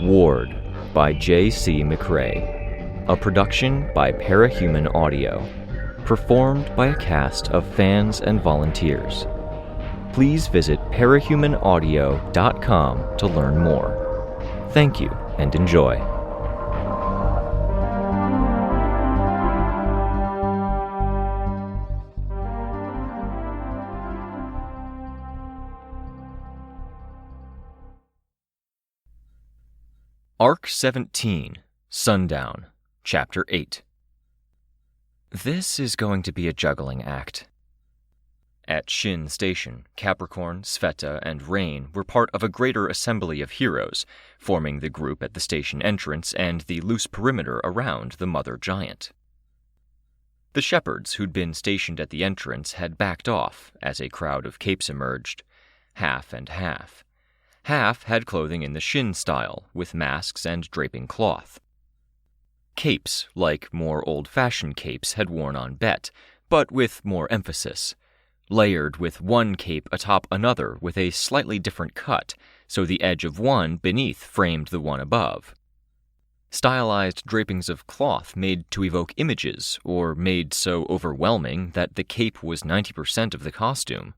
Ward by J.C. McRae, a production by Parahuman Audio, performed by a cast of fans and volunteers. Please visit parahumanaudio.com to learn more. Thank you and enjoy. Arc 17, Sundown, Chapter 8. This is going to be a juggling act. At Shin Station, Capricorn, Sveta, and Rein were part of a greater assembly of heroes, forming the group at the station entrance and the loose perimeter around the mother giant. The shepherds who'd been stationed at the entrance had backed off as a crowd of capes emerged, half and half. Half had clothing in the Shin style, with masks and draping cloth. Capes, like more old-fashioned capes, had worn on Bet, but with more emphasis, layered with one cape atop another with a slightly different cut, so the edge of one beneath framed the one above. Stylized drapings of cloth made to evoke images, or made so overwhelming that the cape was 90% of the costume.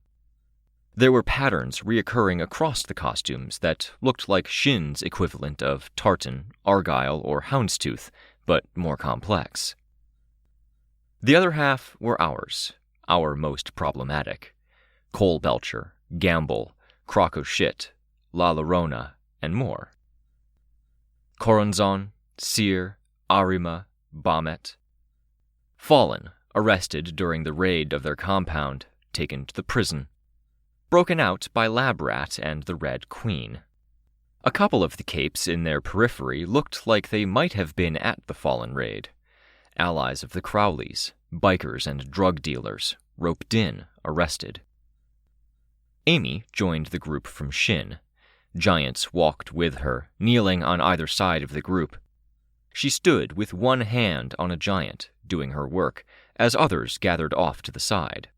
There were patterns reoccurring across the costumes that looked like Shin's equivalent of tartan, argyle, or houndstooth, but more complex. The other half were ours, our most problematic. Coal Belcher, Gamble, Crocoshit, La Llorona, and more. Coronzon, Seer, Arima, Bamet. Fallen, arrested during the raid of their compound, taken to the prison. Broken out by Labrat and the Red Queen. A couple of the capes in their periphery looked like they might have been at the Fallen raid. Allies of the Crowleys, bikers and drug dealers, roped in, arrested. Amy joined the group from Shin. Giants walked with her, kneeling on either side of the group. She stood with one hand on a giant, doing her work, as others gathered off to the side.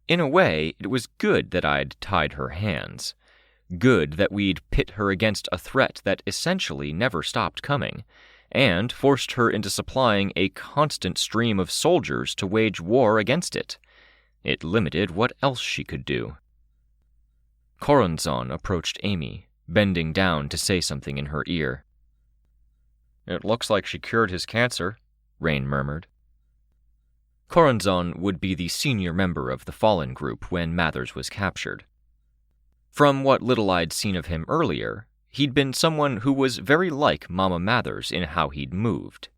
In a way, it was good that I'd tied her hands. Good that we'd pit her against a threat that essentially never stopped coming, and forced her into supplying a constant stream of soldiers to wage war against it. It limited what else she could do. Coronzon approached Amy, bending down to say something in her ear. "It looks like she cured his cancer," Rein murmured. Coronzon would be the senior member of the Fallen group when Mathers was captured. From what little I'd seen of him earlier, he'd been someone who was very like Mama Mathers in how he'd moved.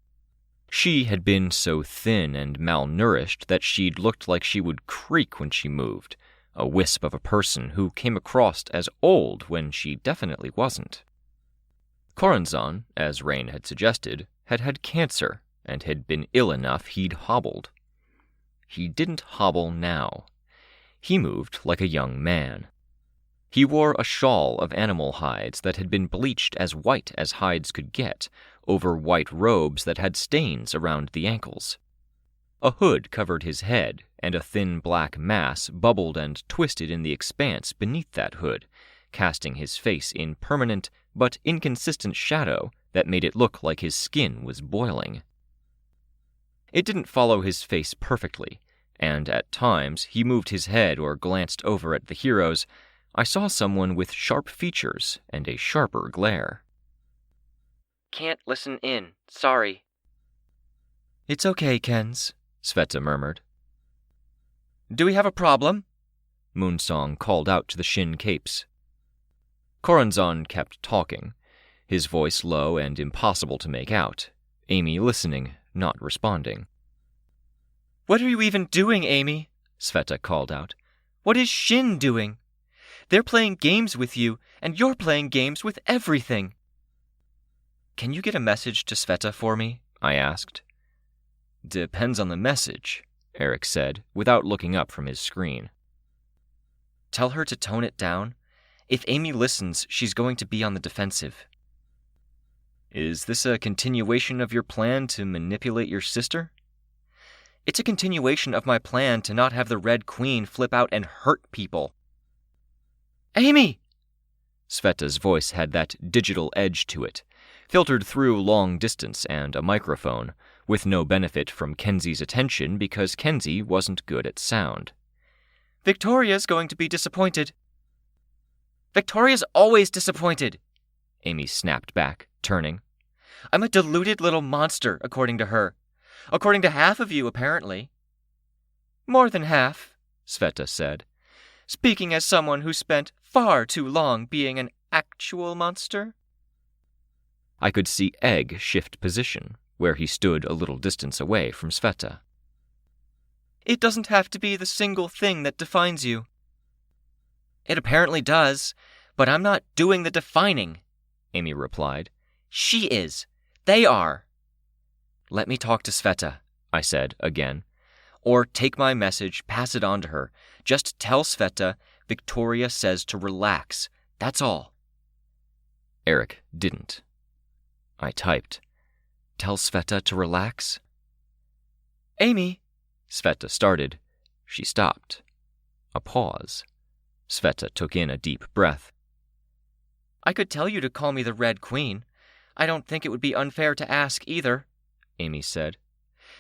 She had been so thin and malnourished that she'd looked like she would creak when she moved, a wisp of a person who came across as old when she definitely wasn't. Coronzon, as Rein had suggested, had had cancer and had been ill enough he'd hobbled. He didn't hobble now. He moved like a young man. He wore a shawl of animal hides that had been bleached as white as hides could get, over white robes that had stains around the ankles. A hood covered his head, and a thin black mass bubbled and twisted in the expanse beneath that hood, casting his face in permanent but inconsistent shadow that made it look like his skin was boiling. It didn't follow his face perfectly, and at times he moved his head or glanced over at the heroes. I saw someone with sharp features and a sharper glare. "Can't listen in, sorry." "It's okay, Kens," Sveta murmured. "Do we have a problem?" Moonsong called out to the Shin capes. Coronzon kept talking, his voice low and impossible to make out, Amy listening, not responding. "What are you even doing, Amy?" Sveta called out. "What is Shin doing? They're playing games with you, and you're playing games with everything." "Can you get a message to Sveta for me?" I asked. "Depends on the message," Eric said, without looking up from his screen. "Tell her to tone it down. If Amy listens, she's going to be on the defensive." "Is this a continuation of your plan to manipulate your sister?" "It's a continuation of my plan to not have the Red Queen flip out and hurt people." "Amy!" Sveta's voice had that digital edge to it, filtered through long distance and a microphone, with no benefit from Kenzie's attention because Kenzie wasn't good at sound. Victoria's going to be disappointed. Victoria's always disappointed, Amy snapped back, turning. I'm a deluded little monster, according to her. According to half of you, apparently. More than half, Sveta said, speaking as someone who spent far too long being an actual monster. I could see Egg shift position, where he stood a little distance away from Sveta. It doesn't have to be the single thing that defines you. It apparently does, but I'm not doing the defining, Amy replied. She is. They are. Let me talk to Sveta, I said again. Or take my message, pass it on to her. Just tell Sveta Victoria says to relax. That's all. Eric didn't. I typed, tell Sveta to relax? Amy, Sveta started. She stopped. A pause. Sveta took in a deep breath. I could tell you to call me the Red Queen. I don't think it would be unfair to ask either, Amy said.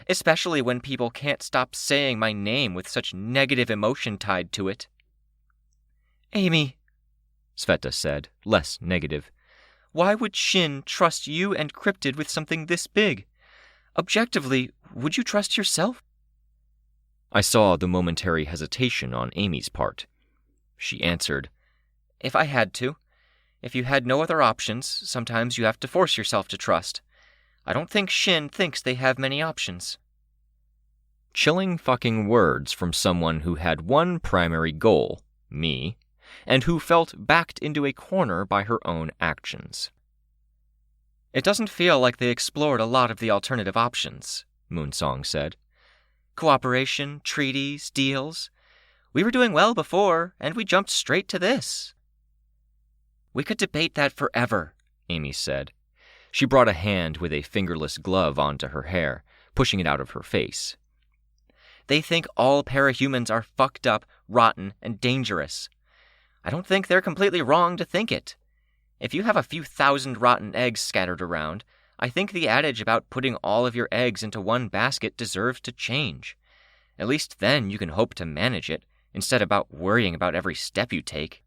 Especially when people can't stop saying my name with such negative emotion tied to it. Amy, Sveta said, less negative, why would Shin trust you and Cryptid with something this big? Objectively, would you trust yourself? I saw the momentary hesitation on Amy's part. She answered, If I had to. If you had no other options, sometimes you have to force yourself to trust. I don't think Shin thinks they have many options. Chilling fucking words from someone who had one primary goal, me, and who felt backed into a corner by her own actions. It doesn't feel like they explored a lot of the alternative options, Moonsong said. Cooperation, treaties, deals. We were doing well before, and we jumped straight to this. We could debate that forever, Amy said. She brought a hand with a fingerless glove onto her hair, pushing it out of her face. They think all parahumans are fucked up, rotten, and dangerous. I don't think they're completely wrong to think it. If you have a few thousand rotten eggs scattered around, I think the adage about putting all of your eggs into one basket deserves to change. At least then you can hope to manage it, instead about worrying about every step you take.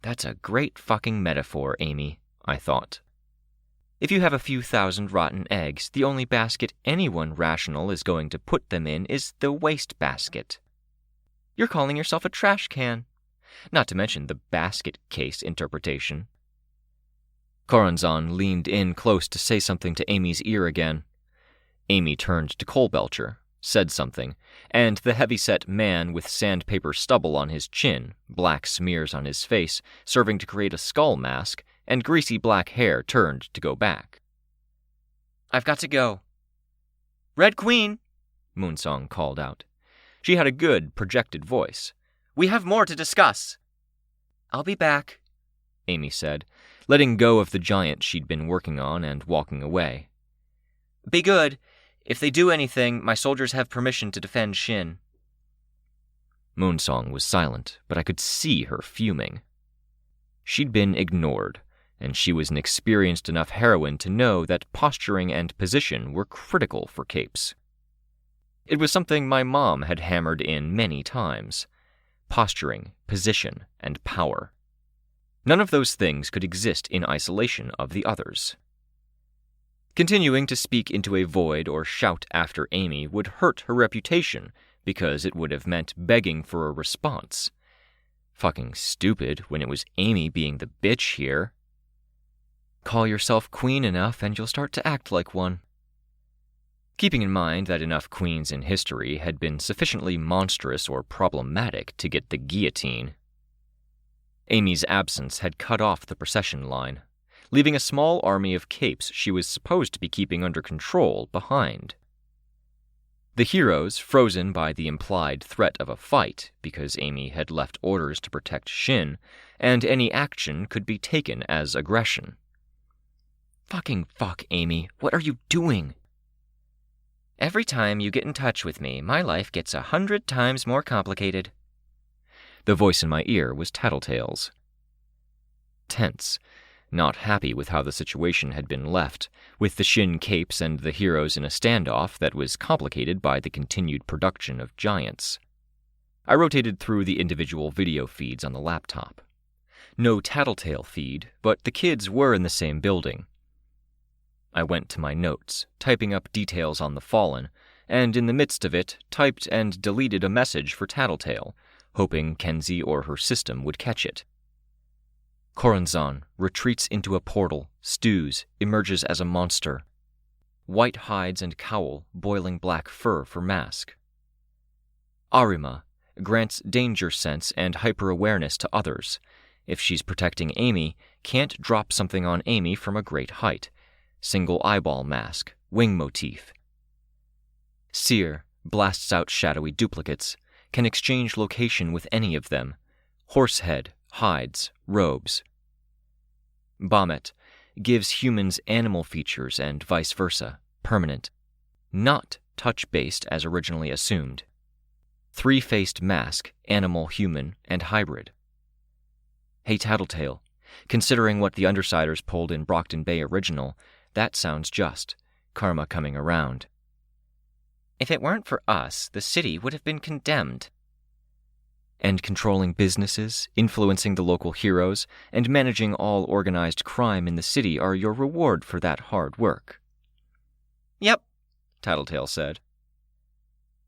That's a great fucking metaphor, Amy, I thought. If you have a few thousand rotten eggs, the only basket anyone rational is going to put them in is the waste basket. You're calling yourself a trash can. Not to mention the basket case interpretation. Corazon leaned in close to say something to Amy's ear again. Amy turned to Coalbelcher, said something, and the heavy-set man with sandpaper stubble on his chin, black smears on his face, serving to create a skull mask, and greasy black hair turned to go back. I've got to go. Red Queen, Moonsong called out. She had a good, projected voice. We have more to discuss. I'll be back, Amy said, letting go of the giant she'd been working on and walking away. Be good. If they do anything, my soldiers have permission to defend Shin. Moonsong was silent, but I could see her fuming. She'd been ignored, and she was an experienced enough heroine to know that posturing and position were critical for capes. It was something my mom had hammered in many times. Posturing, position, and power. None of those things could exist in isolation of the others. Continuing to speak into a void or shout after Amy would hurt her reputation because it would have meant begging for a response. Fucking stupid when it was Amy being the bitch here. Call yourself queen enough and you'll start to act like one. Keeping in mind that enough queens in history had been sufficiently monstrous or problematic to get the guillotine. Amy's absence had cut off the procession line, leaving a small army of capes she was supposed to be keeping under control behind. The heroes, frozen by the implied threat of a fight because Amy had left orders to protect Shin, and any action could be taken as aggression. Fucking fuck, Amy, what are you doing? Every time you get in touch with me, my life gets 100 times more complicated. The voice in my ear was Tattletale's. tense, not happy with how the situation had been left, with the Shin capes and the heroes in a standoff that was complicated by the continued production of giants. I rotated through the individual video feeds on the laptop. No Tattletale feed, but the kids were in the same building. I went to my notes, typing up details on the Fallen, and in the midst of it, typed and deleted a message for Tattletale, hoping Kenzie or her system would catch it. Koranzan retreats into a portal, stews, emerges as a monster. White hides and cowl, boiling black fur for mask. Arima grants danger sense and hyper-awareness to others. If she's protecting Amy, can't drop something on Amy from a great height. Single eyeball mask, wing motif. Seer blasts out shadowy duplicates, can exchange location with any of them. Horsehead, hides, robes. Bamet gives humans animal features and vice versa, permanent. Not touch-based as originally assumed. Three-faced mask, animal, human, and hybrid. Hey Tattletale, considering what the Undersiders pulled in Brockton Bay original, that sounds just. Karma coming around. If it weren't for us, the city would have been condemned. And controlling businesses, influencing the local heroes, and managing all organized crime in the city are your reward for that hard work. Yep, Tattletale said.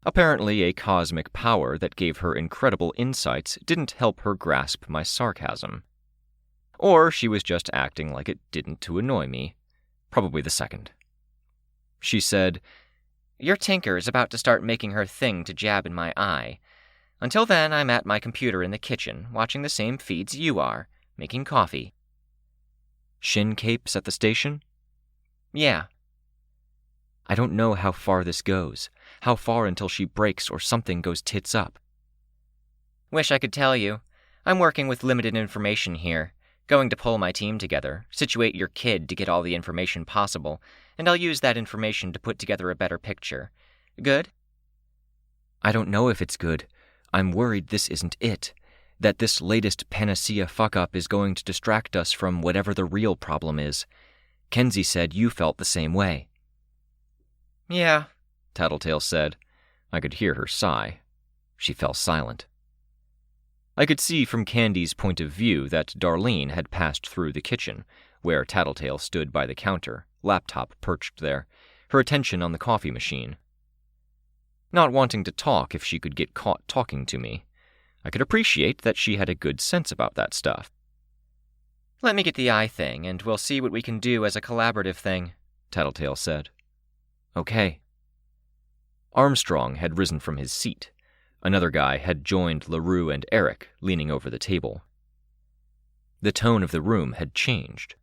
Apparently, a cosmic power that gave her incredible insights didn't help her grasp my sarcasm. Or she was just acting like it didn't to annoy me. Probably the second. She said, "Your tinker is about to start making her thing to jab in my eye. Until then, I'm at my computer in the kitchen, watching the same feeds you are, making coffee." Shin capes at the station? Yeah. I don't know how far this goes. How far until she breaks or something goes tits up. Wish I could tell you. I'm working with limited information here. Going to pull my team together, situate your kid to get all the information possible, and I'll use that information to put together a better picture. Good? I don't know if it's good. I'm worried this isn't it. That this latest panacea fuck-up is going to distract us from whatever the real problem is. Kenzie said you felt the same way. Yeah, Tattletale said. I could hear her sigh. She fell silent. I could see from Candy's point of view that Darlene had passed through the kitchen, where Tattletale stood by the counter, laptop perched there, her attention on the coffee machine. Not wanting to talk if she could get caught talking to me. I could appreciate that she had a good sense about that stuff. Let me get the eye thing, and we'll see what we can do as a collaborative thing, Tattletale said. Okay. Armstrong had risen from his seat. Another guy had joined LaRue and Eric, leaning over the table. The tone of the room had changed.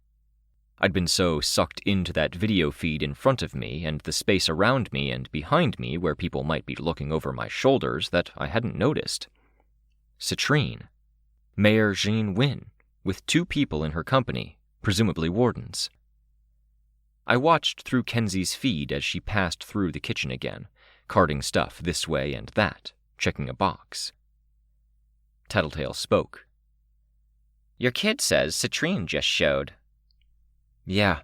I'd been so sucked into that video feed in front of me and the space around me and behind me where people might be looking over my shoulders that I hadn't noticed. Citrine. Mayor Jean Wynne, with 2 people in her company, presumably wardens. I watched through Kenzie's feed as she passed through the kitchen again, carting stuff this way and that, checking a box. Tattletale spoke. Your kid says Citrine just showed. Yeah.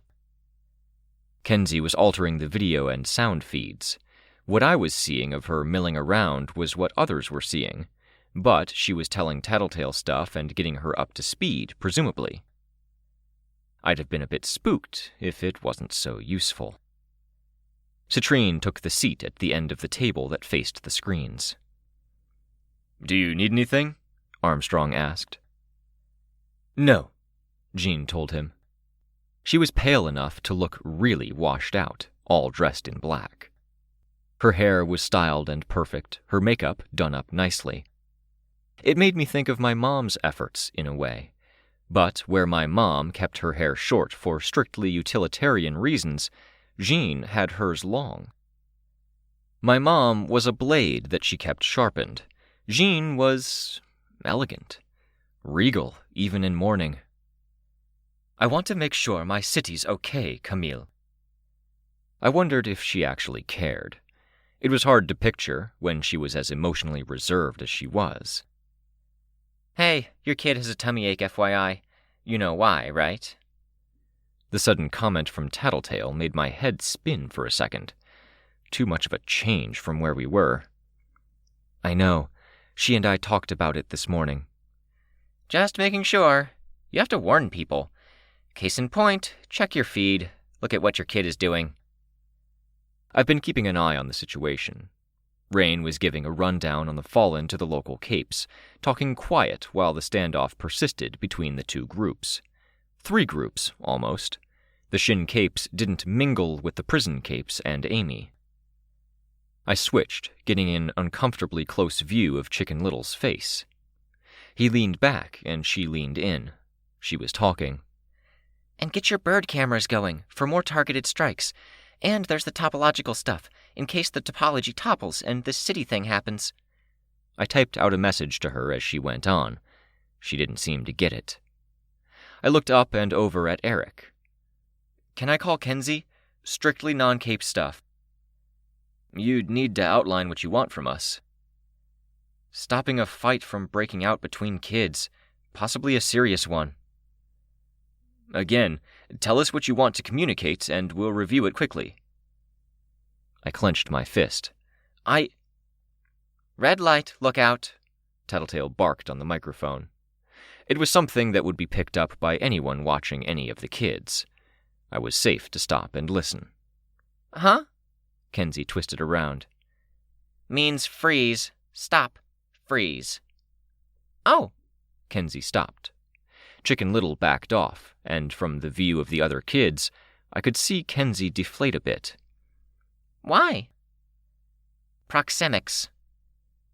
Kenzie was altering the video and sound feeds. What I was seeing of her milling around was what others were seeing, but she was telling Tattletale stuff and getting her up to speed, presumably. I'd have been a bit spooked if it wasn't so useful. Citrine took the seat at the end of the table that faced the screens. Do you need anything? Armstrong asked. No, Jean told him. She was pale enough to look really washed out, all dressed in black. Her hair was styled and perfect, her makeup done up nicely. It made me think of my mom's efforts, in a way. But where my mom kept her hair short for strictly utilitarian reasons, Jean had hers long. My mom was a blade that she kept sharpened. Jean was elegant, regal, even in mourning. I want to make sure my city's okay, Camille. I wondered if she actually cared. It was hard to picture when she was as emotionally reserved as she was. Hey, your kid has a tummy ache, FYI. You know why, right? The sudden comment from Tattletale made my head spin for a second. Too much of a change from where we were. I know. She and I talked about it this morning. Just making sure. You have to warn people. Case in point, check your feed. Look at what your kid is doing. I've been keeping an eye on the situation. Rein was giving a rundown on the fallen to the local capes, talking quiet while the standoff persisted between the two groups. 3 groups, almost. The Shin capes didn't mingle with the prison capes and Amy. I switched, getting an uncomfortably close view of Chicken Little's face. He leaned back and she leaned in. She was talking. And get your bird cameras going for more targeted strikes. And there's the topological stuff, in case the topology topples and this city thing happens. I typed out a message to her as she went on. She didn't seem to get it. I looked up and over at Eric. Can I call Kenzie? Strictly non-cape stuff. You'd need to outline what you want from us. Stopping a fight from breaking out between kids, possibly a serious one. Again, tell us what you want to communicate, and we'll review it quickly. I clenched my fist. Red light, look out, Tattletale barked on the microphone. It was something that would be picked up by anyone watching any of the kids. I was safe to stop and listen. Huh? Kenzie twisted around. Means freeze. Stop. Freeze. Oh. Kenzie stopped. Chicken Little backed off, and from the view of the other kids, I could see Kenzie deflate a bit. Why? Proxemics,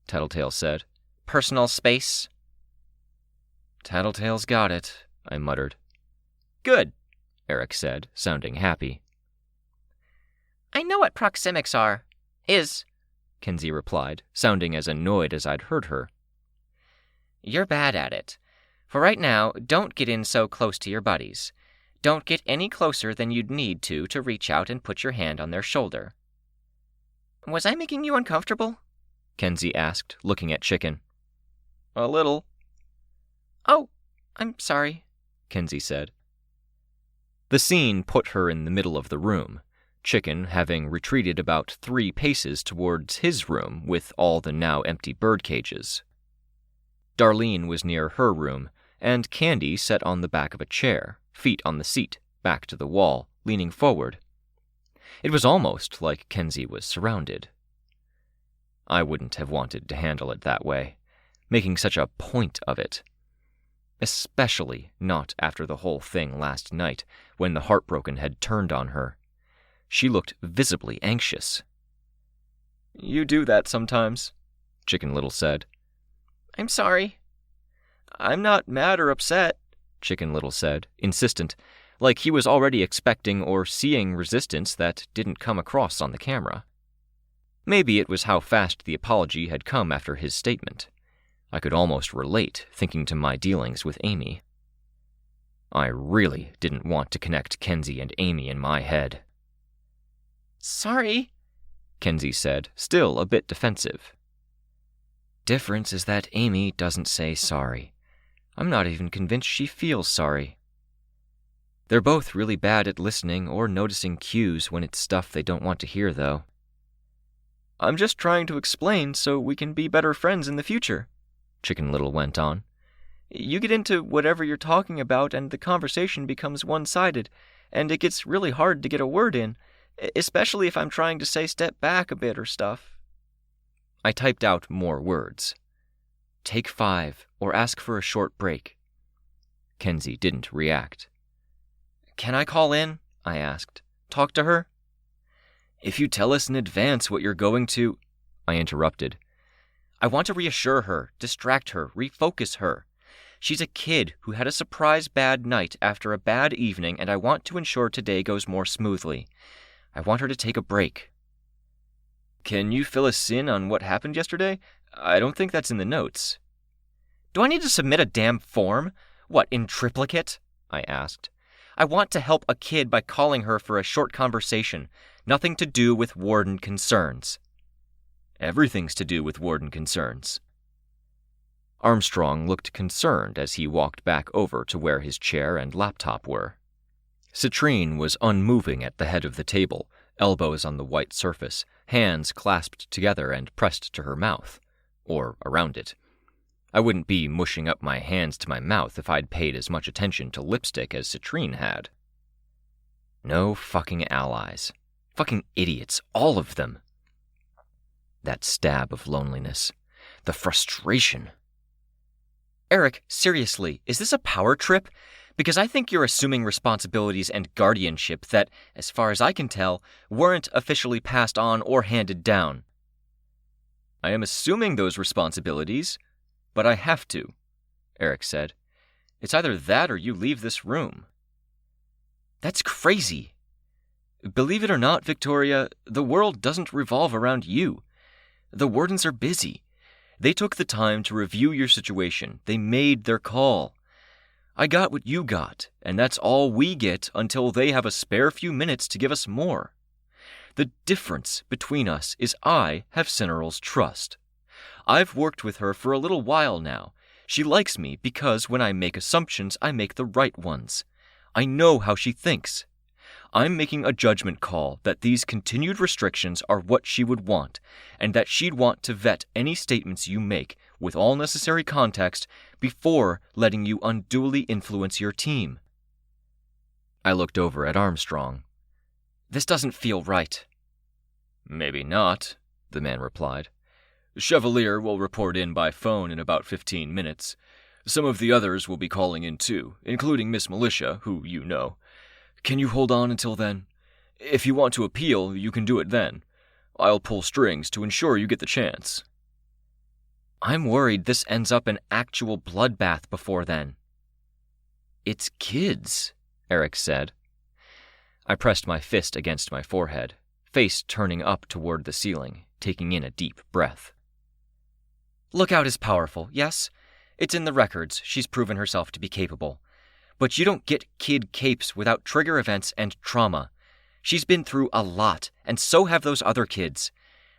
Tattletale said. Personal space. Tattletale's got it, I muttered. Good, Eric said, sounding happy. I know what proxemics are. Kenzie replied, sounding as annoyed as I'd heard her. You're bad at it. For right now, don't get in so close to your buddies. Don't get any closer than you'd need to reach out and put your hand on their shoulder. Was I making you uncomfortable? Kenzie asked, looking at Chicken. A little. Oh, I'm sorry, Kenzie said. The scene put her in the middle of the room, Chicken having retreated about 3 paces towards his room with all the now empty bird cages. Darlene was near her room, and Candy sat on the back of a chair, feet on the seat, back to the wall, leaning forward. It was almost like Kenzie was surrounded. I wouldn't have wanted to handle it that way, making such a point of it. Especially not after the whole thing last night, when the Heartbroken had turned on her. She looked visibly anxious. You do that sometimes, Chicken Little said. I'm sorry. I'm not mad or upset, Chicken Little said, insistent, like he was already expecting or seeing resistance that didn't come across on the camera. Maybe it was how fast the apology had come after his statement. I could almost relate, thinking to my dealings with Amy. I really didn't want to connect Kenzie and Amy in my head. Sorry, Kenzie said, still a bit defensive. Difference is that Amy doesn't say sorry. I'm not even convinced she feels sorry. They're both really bad at listening or noticing cues when it's stuff they don't want to hear, though. I'm just trying to explain so we can be better friends in the future, Chicken Little went on. You get into whatever you're talking about and the conversation becomes one-sided, and it gets really hard to get a word in, especially if I'm trying to say step back a bit or stuff. I typed out more words. Take 5, or ask for a short break. Kenzie didn't react. Can I call in? I asked. Talk to her? If you tell us in advance what you're going to... I interrupted. I want to reassure her, distract her, refocus her. She's a kid who had a surprise bad night after a bad evening, and I want to ensure today goes more smoothly. I want her to take a break. Can you fill us in on what happened yesterday? I don't think that's in the notes. Do I need to submit a damn form? What, in triplicate? I asked. I want to help a kid by calling her for a short conversation. Nothing to do with warden concerns. Everything's to do with warden concerns. Armstrong looked concerned as he walked back over to where his chair and laptop were. Citrine was unmoving at the head of the table, elbows on the white surface, hands clasped together and pressed to her mouth, or around it. I wouldn't be mushing up my hands to my mouth if I'd paid as much attention to lipstick as Citrine had. No fucking allies. Fucking idiots, all of them. That stab of loneliness. The frustration. Eric, seriously, is this a power trip? Because I think you're assuming responsibilities and guardianship that, as far as I can tell, weren't officially passed on or handed down. I am assuming those responsibilities, but I have to, Eric said. It's either that or you leave this room. That's crazy. Believe it or not, Victoria, the world doesn't revolve around you. The wardens are busy. They took the time to review your situation. They made their call. I got what you got, and that's all we get until they have a spare few minutes to give us more. The difference between us is I have Cineral's trust. I've worked with her for a little while now. She likes me because when I make assumptions, I make the right ones. I know how she thinks. I'm making a judgment call that these continued restrictions are what she would want, and that she'd want to vet any statements you make with all necessary context before letting you unduly influence your team. I looked over at Armstrong. This doesn't feel right. Maybe not, the man replied. Chevalier will report in by phone in about 15 minutes. Some of the others will be calling in too, including Miss Militia, who you know. Can you hold on until then? If you want to appeal, you can do it then. I'll pull strings to ensure you get the chance. I'm worried this ends up an actual bloodbath before then. It's kids, Eric said. I pressed my fist against my forehead, face turning up toward the ceiling, taking in a deep breath. Lookout is powerful, yes? It's in the records. She's proven herself to be capable. But you don't get kid capes without trigger events and trauma. She's been through a lot, and so have those other kids.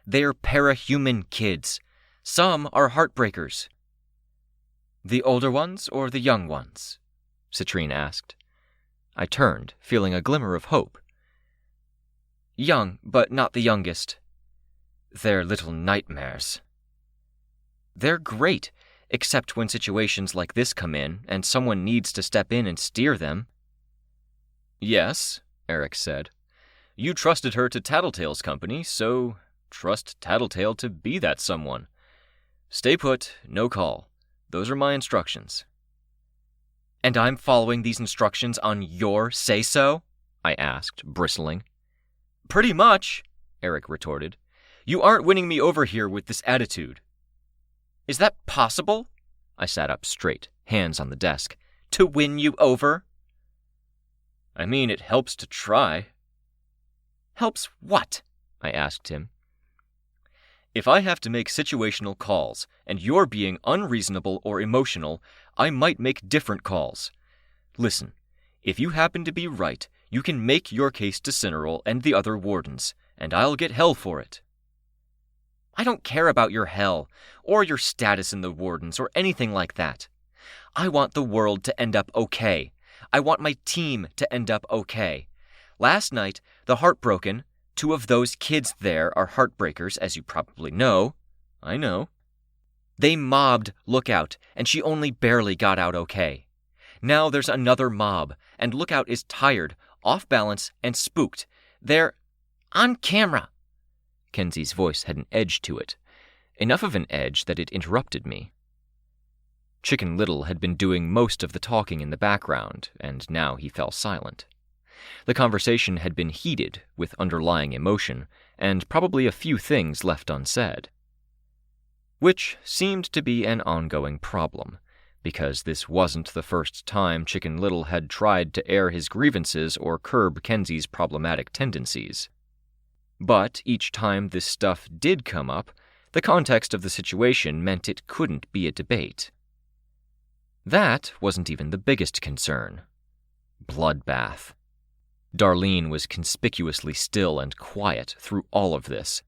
They're parahuman kids. Some are heartbreakers. The older ones or the young ones? Citrine asked. I turned, feeling a glimmer of hope. Young, but not the youngest. They're little nightmares. They're great, except when situations like this come in and someone needs to step in and steer them. Yes, Eric said. You trusted her to Tattletale's company, so trust Tattletale to be that someone. Stay put, no call. Those are my instructions. And I'm following these instructions on your say-so? I asked, bristling. Pretty much, Eric retorted. You aren't winning me over here with this attitude. Is that possible? I sat up straight, hands on the desk. To win you over? I mean, it helps to try. Helps what? I asked him. If I have to make situational calls, and you're being unreasonable or emotional, I might make different calls. Listen, if you happen to be right, you can make your case to Cineral and the other wardens, and I'll get hell for it. I don't care about your hell, or your status in the wardens, or anything like that. I want the world to end up okay. I want my team to end up okay. Last night, the Heartbroken, 2 of those kids there are heartbreakers, as you probably know. I know. They mobbed Lookout, and she only barely got out okay. Now there's another mob, and Lookout is tired, off balance, and spooked. They're on camera. Kenzie's voice had an edge to it, enough of an edge that it interrupted me. Chicken Little had been doing most of the talking in the background, and now he fell silent. The conversation had been heated, with underlying emotion, and probably a few things left unsaid. Which seemed to be an ongoing problem, because this wasn't the first time Chicken Little had tried to air his grievances or curb Kenzie's problematic tendencies. But each time this stuff did come up, the context of the situation meant it couldn't be a debate. That wasn't even the biggest concern. Bloodbath. Darlene was conspicuously still and quiet through all of this.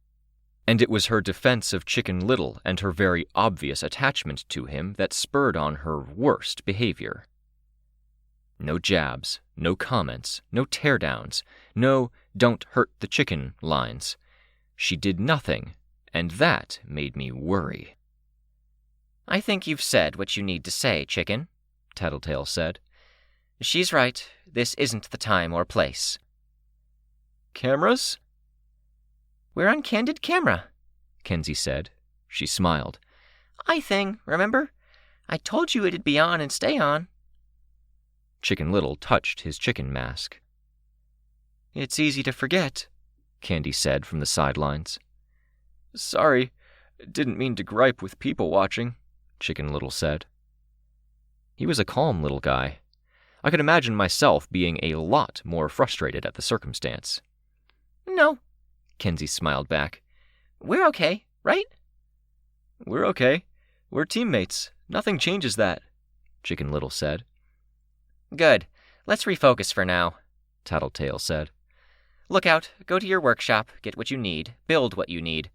And it was her defense of Chicken Little and her very obvious attachment to him that spurred on her worst behavior. No jabs, no comments, no teardowns, no "don't hurt the chicken" lines. She did nothing, and that made me worry. "I think you've said what you need to say, Chicken," Tattletale said. "She's right. This isn't the time or place." "Cameras?" "We're on candid camera," Kenzie said. She smiled. "Eye thing, remember? I told you it'd be on and stay on." Chicken Little touched his chicken mask. "It's easy to forget," Candy said from the sidelines. "Sorry, didn't mean to gripe with people watching," Chicken Little said. He was a calm little guy. I could imagine myself being a lot more frustrated at the circumstance. "No," Kenzie smiled back. "We're okay, right?" "We're okay. We're teammates. Nothing changes that," Chicken Little said. "Good. Let's refocus for now," Tattletale said. "Look out, go to your workshop, get what you need, build what you need.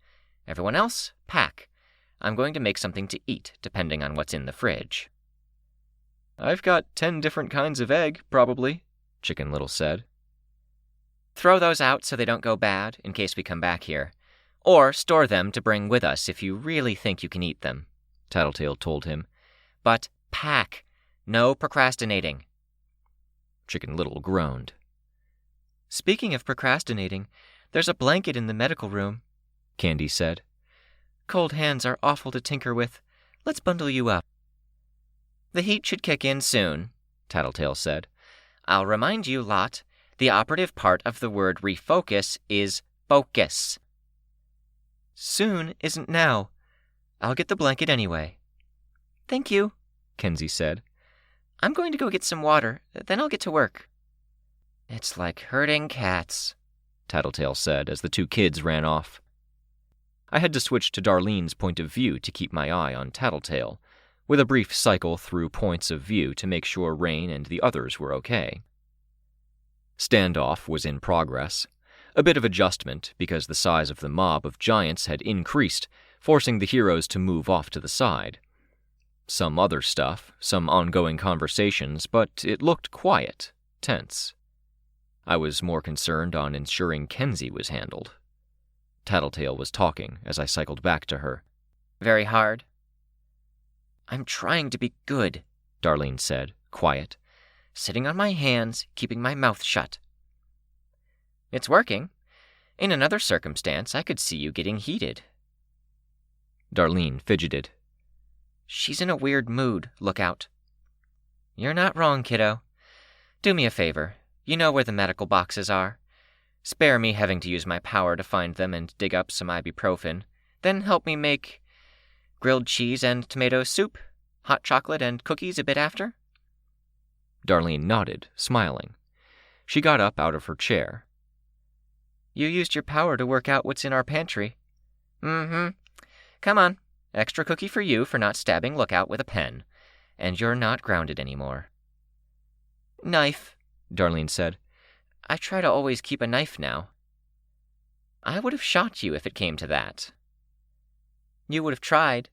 Everyone else, pack. I'm going to make something to eat, depending on what's in the fridge." "I've got 10 different kinds of egg, probably," Chicken Little said. "Throw those out so they don't go bad, in case we come back here. Or store them to bring with us if you really think you can eat them," Tattletale told him. "But pack. No procrastinating." Chicken Little groaned. "Speaking of procrastinating, there's a blanket in the medical room," Candy said. "Cold hands are awful to tinker with. Let's bundle you up." "The heat should kick in soon," Tattletale said. "I'll remind you, Lot, the operative part of the word refocus is focus." "Soon isn't now. I'll get the blanket anyway." "Thank you," Kenzie said. "I'm going to go get some water, then I'll get to work." "It's like herding cats," Tattletale said as the two kids ran off. I had to switch to Darlene's point of view to keep my eye on Tattletale, with a brief cycle through points of view to make sure Rein and the others were okay. Standoff was in progress. A bit of adjustment because the size of the mob of giants had increased, forcing the heroes to move off to the side. Some other stuff, some ongoing conversations, but it looked quiet, tense. I was more concerned on ensuring Kenzie was handled. Tattletale was talking as I cycled back to her. "Very hard?" "I'm trying to be good," Darlene said, quiet. "Sitting on my hands, keeping my mouth shut." "It's working. In another circumstance, I could see you getting heated." Darlene fidgeted. "She's in a weird mood, look out." "You're not wrong, kiddo. Do me a favor. You know where the medical boxes are. Spare me having to use my power to find them and dig up some ibuprofen. Then help me make grilled cheese and tomato soup, hot chocolate and cookies a bit after." Darlene nodded, smiling. She got up out of her chair. "You used your power to work out what's in our pantry." "Mm-hmm. Come on. Extra cookie for you for not stabbing Lookout with a pen. And you're not grounded anymore." "Knife," Darlene said. "I try to always keep a knife now." "I would have shot you if it came to that." "You would have tried."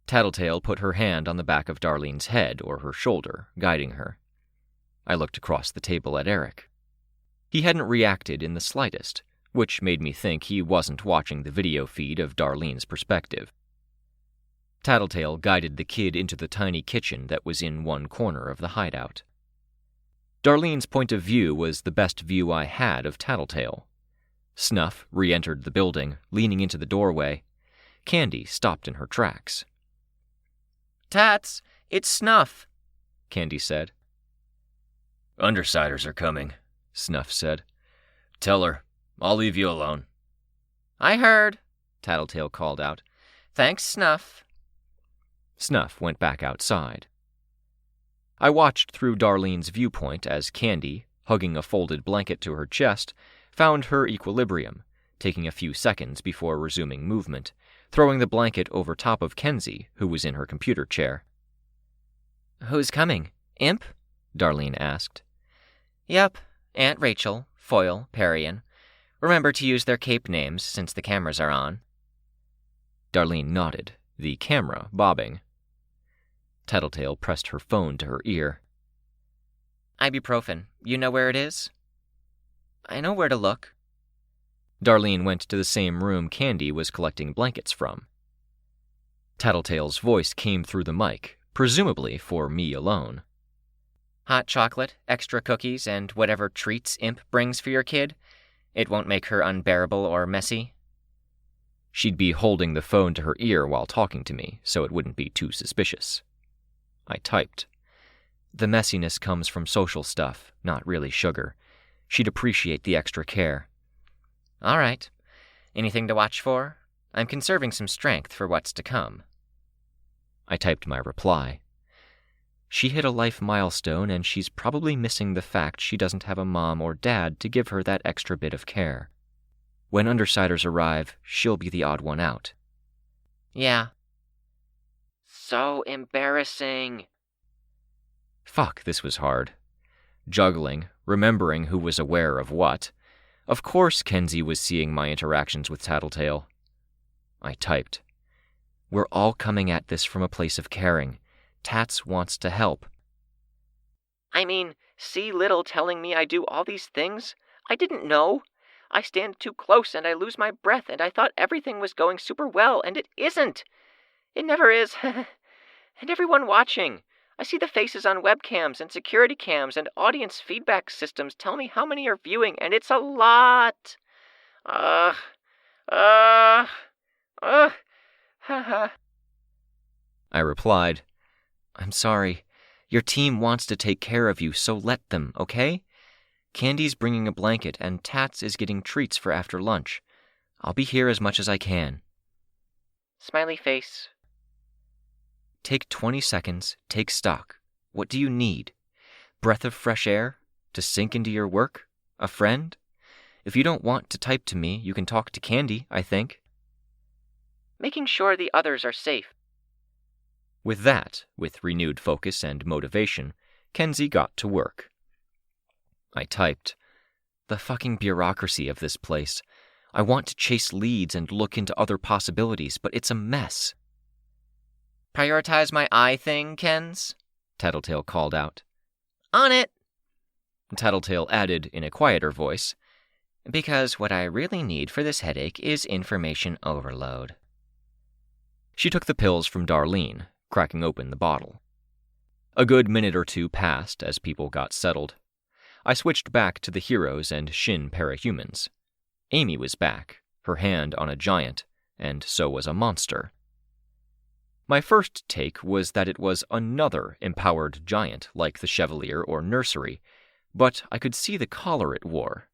Tattletale put her hand on the back of Darlene's head or her shoulder, guiding her. I looked across the table at Eric. He hadn't reacted in the slightest, which made me think he wasn't watching the video feed of Darlene's perspective. Tattletale guided the kid into the tiny kitchen that was in one corner of the hideout. Darlene's point of view was the best view I had of Tattletale. Snuff re-entered the building, leaning into the doorway. Candy stopped in her tracks. "Tats, it's Snuff," Candy said. "Undersiders are coming," Snuff said. "Tell her. I'll leave you alone." "I heard," Tattletale called out. "Thanks, Snuff." Snuff went back outside. I watched through Darlene's viewpoint as Candy, hugging a folded blanket to her chest, found her equilibrium, taking a few seconds before resuming movement, throwing the blanket over top of Kenzie, who was in her computer chair. "Who's coming? Imp?" Darlene asked. "Yep. Aunt Rachel, Foil, Parian. Remember to use their cape names since the cameras are on. Darlene nodded, the camera bobbing. Tattletale pressed her phone to her ear. Ibuprofen. You know where it is? I know where to look. Darlene went to the same room Candy was collecting blankets from. Tattletale's voice came through the mic, presumably for me alone. Hot chocolate, extra cookies, and whatever treats Imp brings for your kid. It won't make her unbearable or messy. She'd be holding the phone to her ear while talking to me, so it wouldn't be too suspicious. I typed. The messiness comes from social stuff, not really sugar. She'd appreciate the extra care. All right. Anything to watch for? I'm conserving some strength for what's to come. I typed my reply. She hit a life milestone, and she's probably missing the fact she doesn't have a mom or dad to give her that extra bit of care. When Undersiders arrive, she'll be the odd one out. Yeah. So embarrassing. Fuck, this was hard. Juggling, remembering who was aware of what. Of course Kenzie was seeing my interactions with Tattletale. I typed. We're all coming at this from a place of caring. Tats wants to help. I mean, see Little telling me I do all these things? I didn't know. I stand too close and I lose my breath, and I thought everything was going super well, and it isn't. It never is. And everyone watching. I see the faces on webcams and security cams, and audience feedback systems tell me how many are viewing, and it's a lot. Haha. I replied, I'm sorry. Your team wants to take care of you, so let them, okay? Candy's bringing a blanket, and Tats is getting treats for after lunch. I'll be here as much as I can. Smiley face. Take 20 seconds, take stock. What do you need? Breath of fresh air? To sink into your work? A friend? If you don't want to type to me, you can talk to Candy, I think. Making sure the others are safe. With that, with renewed focus and motivation, Kenzie got to work. I typed, the fucking bureaucracy of this place. I want to chase leads and look into other possibilities, but it's a mess. Prioritize my eye thing, Kens? Tattletale called out. On it! Tattletale added in a quieter voice, because what I really need for this headache is information overload. She took the pills from Darlene, cracking open the bottle. A good minute or two passed as people got settled. I switched back to the heroes and Shin parahumans. Amy was back, her hand on a giant, and so was a monster. My first take was that it was another empowered giant like the Chevalier or Nursery, but I could see the collar it wore,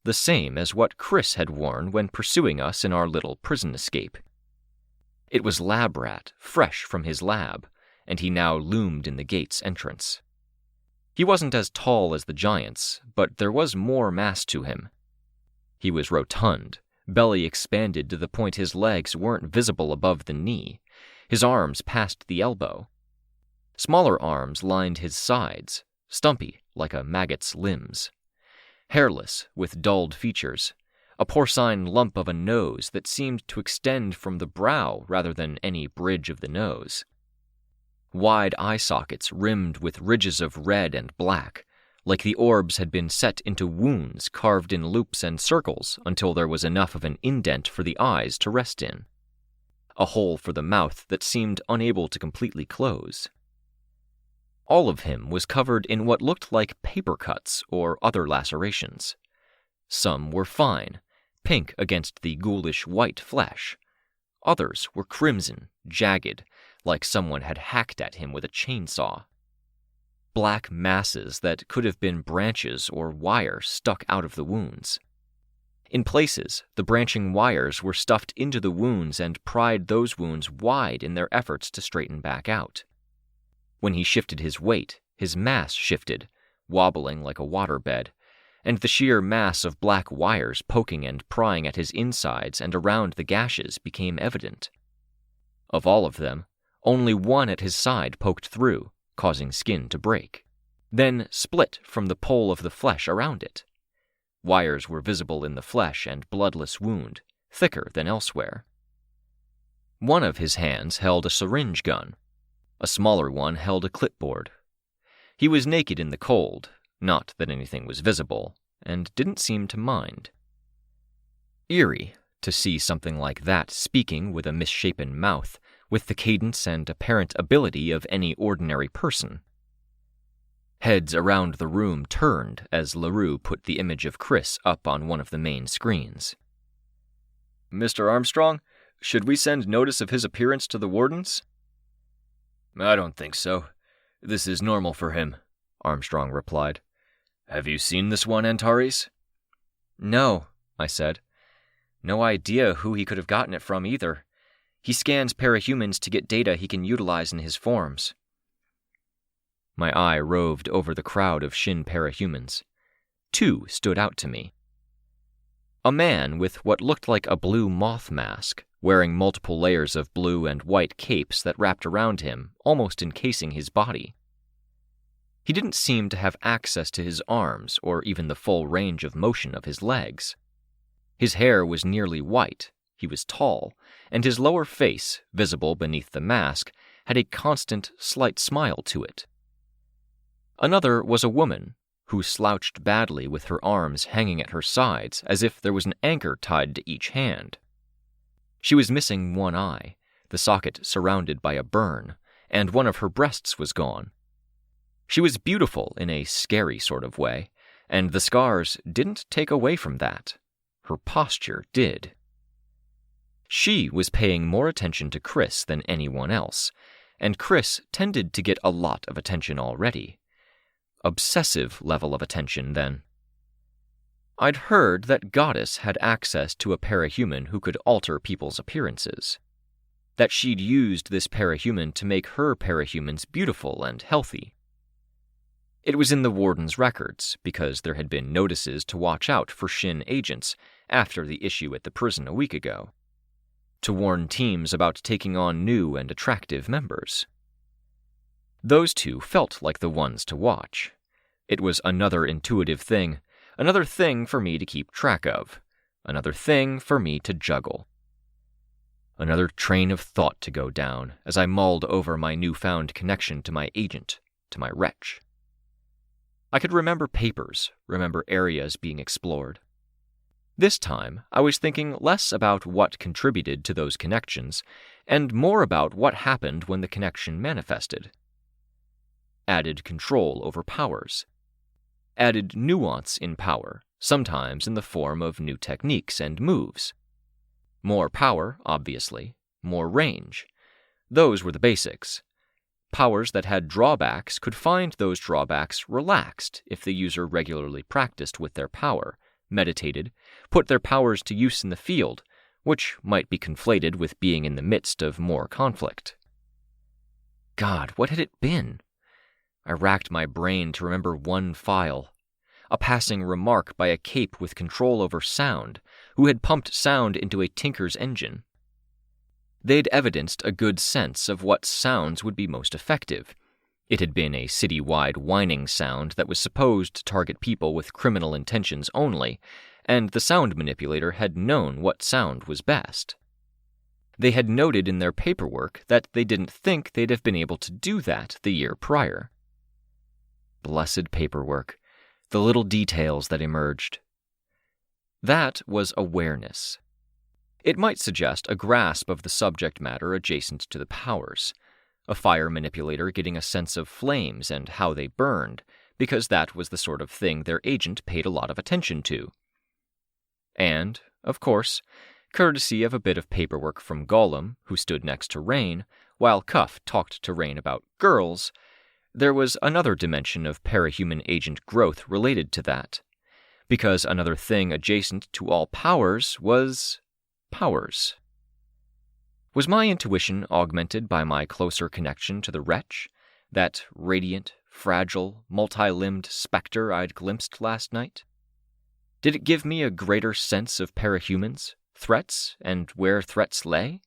the same as what Chris had worn when pursuing us in our little prison escape. It was Lab Rat, fresh from his lab, and he now loomed in the gate's entrance. He wasn't as tall as the giants, but there was more mass to him. He was rotund, belly expanded to the point his legs weren't visible above the knee, his arms past the elbow. Smaller arms lined his sides, stumpy like a maggot's limbs. Hairless, with dulled features, a porcine lump of a nose that seemed to extend from the brow rather than any bridge of the nose. Wide eye sockets rimmed with ridges of red and black, like the orbs had been set into wounds carved in loops and circles until there was enough of an indent for the eyes to rest in. A hole for the mouth that seemed unable to completely close. All of him was covered in what looked like paper cuts or other lacerations. Some were fine, pink against the ghoulish white flesh. Others were crimson, jagged, like someone had hacked at him with a chainsaw. Black masses that could have been branches or wire stuck out of the wounds. In places, the branching wires were stuffed into the wounds and pried those wounds wide in their efforts to straighten back out. When he shifted his weight, his mass shifted, wobbling like a waterbed, and the sheer mass of black wires poking and prying at his insides and around the gashes became evident. Of all of them, only one at his side poked through, causing skin to break, then split from the pole of the flesh around it. Wires were visible in the flesh and bloodless wound, thicker than elsewhere. One of his hands held a syringe gun. A smaller one held a clipboard. He was naked in the cold, not that anything was visible, and didn't seem to mind. Eerie to see something like that speaking with a misshapen mouth, with the cadence and apparent ability of any ordinary person. Heads around the room turned as LaRue put the image of Chris up on one of the main screens. Mr. Armstrong, should we send notice of his appearance to the wardens? I don't think so. This is normal for him, Armstrong replied. Have you seen this one, Antares? No, I said. No idea who he could have gotten it from either. He scans parahumans to get data he can utilize in his forms. My eye roved over the crowd of Shin parahumans. Two stood out to me. A man with what looked like a blue moth mask, wearing multiple layers of blue and white capes that wrapped around him, almost encasing his body. He didn't seem to have access to his arms or even the full range of motion of his legs. His hair was nearly white, he was tall, and his lower face, visible beneath the mask, had a constant, slight smile to it. Another was a woman, who slouched badly with her arms hanging at her sides as if there was an anchor tied to each hand. She was missing one eye, the socket surrounded by a burn, and one of her breasts was gone. She was beautiful in a scary sort of way, and the scars didn't take away from that. Her posture did. She was paying more attention to Chris than anyone else, and Chris tended to get a lot of attention already. Obsessive level of attention, then. I'd heard that Goddess had access to a parahuman who could alter people's appearances. That she'd used this parahuman to make her parahumans beautiful and healthy. It was in the warden's records, because there had been notices to watch out for Shin agents after the issue at the prison a week ago. To warn teams about taking on new and attractive members. Those two felt like the ones to watch. It was another intuitive thing, another thing for me to keep track of, another thing for me to juggle. Another train of thought to go down as I mulled over my newfound connection to my agent, to my wretch. I could remember papers, remember areas being explored. This time, I was thinking less about what contributed to those connections, and more about what happened when the connection manifested. Added control over powers. Added nuance in power, sometimes in the form of new techniques and moves. More power, obviously. More range. Those were the basics. Powers that had drawbacks could find those drawbacks relaxed if the user regularly practiced with their power, meditated, put their powers to use in the field, which might be conflated with being in the midst of more conflict. God, what had it been? I racked my brain to remember one file. A passing remark by a cape with control over sound, who had pumped sound into a tinker's engine. They'd evidenced a good sense of what sounds would be most effective. It had been a city-wide whining sound that was supposed to target people with criminal intentions only, and the sound manipulator had known what sound was best. They had noted in their paperwork that they didn't think they'd have been able to do that the year prior. Blessed paperwork, the little details that emerged. That was awareness. It might suggest a grasp of the subject matter adjacent to the powers, a fire manipulator getting a sense of flames and how they burned, because that was the sort of thing their agent paid a lot of attention to. And, of course, courtesy of a bit of paperwork from Gollum, who stood next to Rein, while Cuff talked to Rein about girls, there was another dimension of parahuman agent growth related to that, because another thing adjacent to all powers was powers. Was my intuition augmented by my closer connection to the wretch, that radiant, fragile, multi-limbed specter I'd glimpsed last night? Did it give me a greater sense of parahumans, threats, and where threats lay?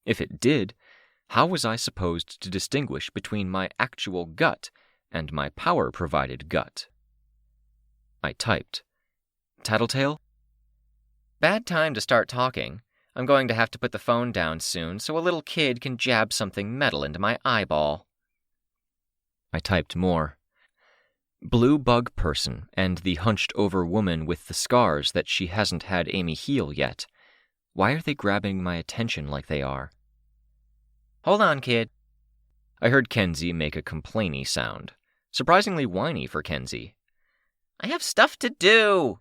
If it did, how was I supposed to distinguish between my actual gut and my power-provided gut? I typed, Tattletale? Bad time to start talking. I'm going to have to put the phone down soon so a little kid can jab something metal into my eyeball. I typed more. Blue bug person and the hunched-over woman with the scars that she hasn't had Amy heal yet. Why are they grabbing my attention like they are? Hold on, kid. I heard Kenzie make a complainy sound. Surprisingly whiny for Kenzie. I have stuff to do.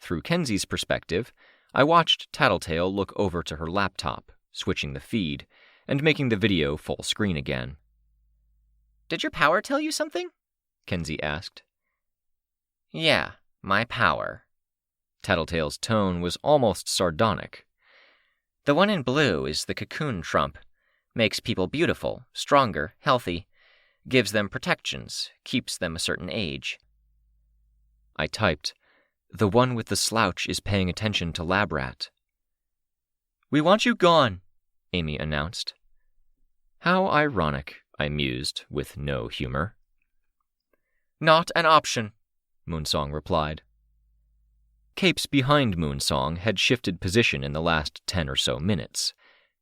Through Kenzie's perspective, I watched Tattletale look over to her laptop, switching the feed, and making the video full screen again. Did your power tell you something? Kenzie asked. Yeah, my power. Tattletale's tone was almost sardonic. The one in blue is the cocoon trump. Makes people beautiful, stronger, healthy. Gives them protections, keeps them a certain age. I typed, the one with the slouch is paying attention to Lab Rat. We want you gone, Amy announced. How ironic, I mused, with no humor. Not an option, Moonsong replied. Capes behind Moonsong had shifted position in the last 10 or so minutes.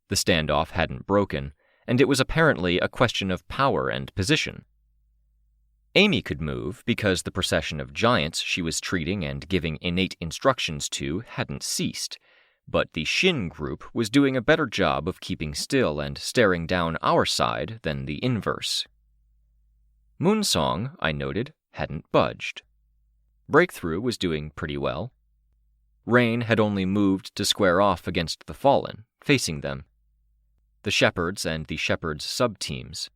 The standoff hadn't broken, and it was apparently a question of power and position. Amy could move because the procession of giants she was treating and giving innate instructions to hadn't ceased, but the Shin group was doing a better job of keeping still and staring down our side than the inverse. Moonsong, I noted, hadn't budged. Breakthrough was doing pretty well. Rein had only moved to square off against the Fallen, facing them. The Shepherds and the Shepherds sub-teams.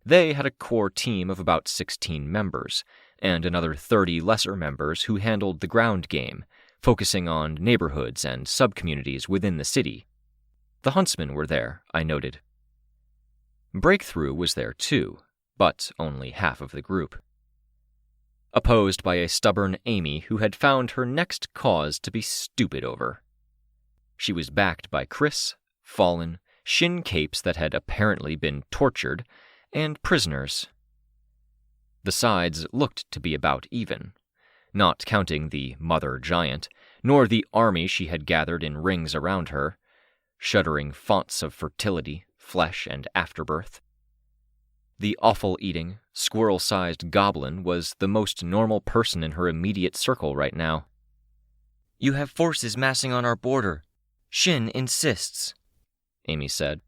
They had a core team of about 16 members, and another 30 lesser members who handled the ground game, focusing on neighborhoods and sub-communities within the city. The Huntsmen were there, I noted. Breakthrough was there too, but only half of the group. Opposed by a stubborn Amy who had found her next cause to be stupid over. She was backed by Chris, Fallen, Shin capes that had apparently been tortured, and prisoners. The sides looked to be about even, not counting the mother giant, nor the army she had gathered in rings around her, shuddering fonts of fertility, flesh, and afterbirth. The awful-eating, squirrel-sized goblin was the most normal person in her immediate circle right now. You have forces massing on our border. Shin insists, Amy said.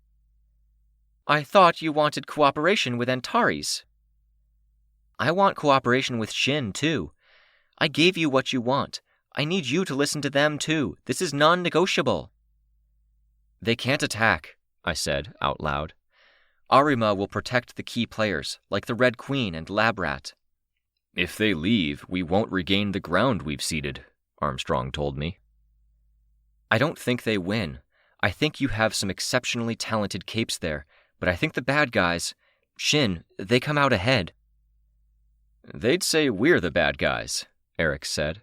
I thought you wanted cooperation with Antares. I want cooperation with Shin, too. I gave you what you want. I need you to listen to them, too. This is non-negotiable. They can't attack, I said out loud. Arima will protect the key players, like the Red Queen and Lab Rat. If they leave, we won't regain the ground we've ceded, Armstrong told me. I don't think they win. I think you have some exceptionally talented capes there, but I think the bad guys, Shin, they come out ahead. They'd say we're the bad guys, Eric said.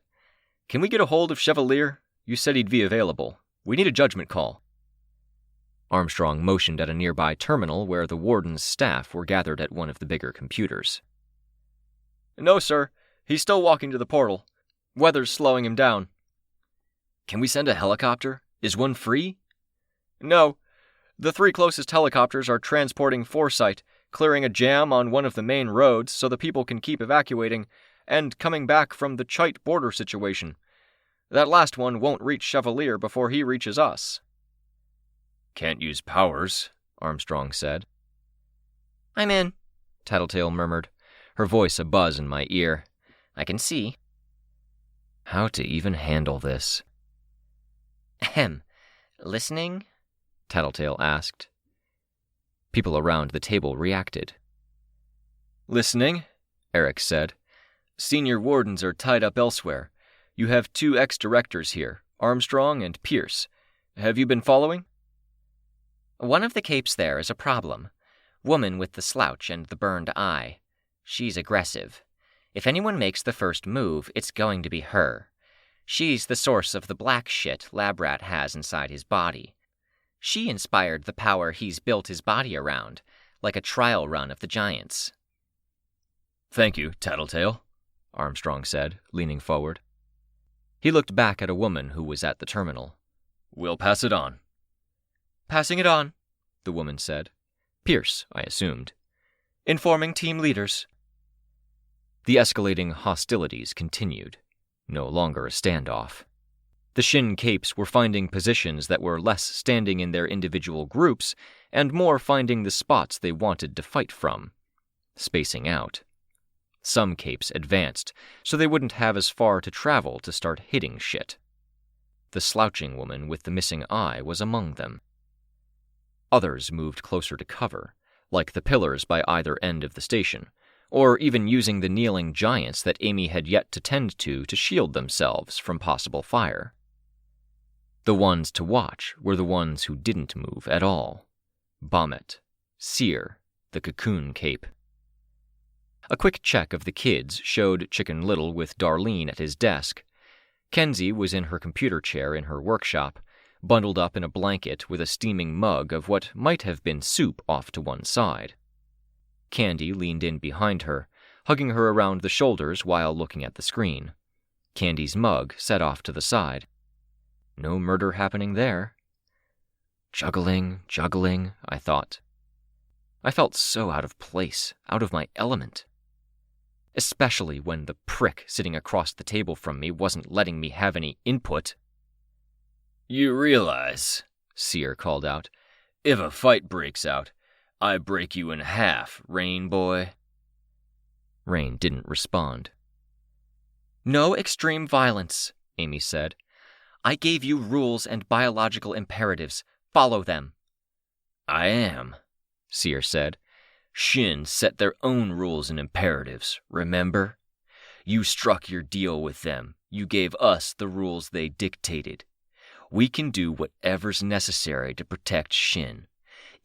Can we get a hold of Chevalier? You said he'd be available. We need a judgment call. Armstrong motioned at a nearby terminal where the warden's staff were gathered at one of the bigger computers. No, sir. He's still walking to the portal. Weather's slowing him down. Can we send a helicopter? Is one free? No. The 3 closest helicopters are transporting Foresight, clearing a jam on one of the main roads so the people can keep evacuating, and coming back from the Chite border situation. That last one won't reach Chevalier before he reaches us. Can't use powers, Armstrong said. I'm in, Tattletale murmured, her voice abuzz in my ear. I can see. How to even handle this? Ahem. Listening? Tattletale asked. People around the table reacted. Listening, Eric said. Senior wardens are tied up elsewhere. You have 2 ex-directors here, Armstrong and Pierce. Have you been following? One of the capes there is a problem. Woman with the slouch and the burned eye. She's aggressive. If anyone makes the first move, it's going to be her. She's the source of the black shit Lab Rat has inside his body. She inspired the power he's built his body around, like a trial run of the giants. Thank you, Tattletale, Armstrong said, leaning forward. He looked back at a woman who was at the terminal. "We'll pass it on." "Passing it on," the woman said. Pierce, I assumed. "Informing team leaders." The escalating hostilities continued. No longer a standoff. The Shin Capes were finding positions that were less standing in their individual groups and more finding the spots they wanted to fight from, spacing out. Some Capes advanced, so they wouldn't have as far to travel to start hitting shit. The slouching woman with the missing eye was among them. Others moved closer to cover, like the pillars by either end of the station, or even using the kneeling giants that Amy had yet to tend to shield themselves from possible fire. The ones to watch were the ones who didn't move at all. Bomet, Seer, the Cocoon Cape. A quick check of the kids showed Chicken Little with Darlene at his desk. Kenzie was in her computer chair in her workshop, bundled up in a blanket with a steaming mug of what might have been soup off to one side. Candy leaned in behind her, hugging her around the shoulders while looking at the screen. Candy's mug set off to the side. No murder happening there. Juggling, I thought. I felt so out of place, out of my element. Especially when the prick sitting across the table from me wasn't letting me have any input. "You realize," Seer called out, "if a fight breaks out, I break you in half, Rein boy." Rein didn't respond. "No extreme violence," Amy said. "I gave you rules and biological imperatives. Follow them." "I am," Seer said. "Shin set their own rules and imperatives, remember? You struck your deal with them. You gave us the rules they dictated. We can do whatever's necessary to protect Shin,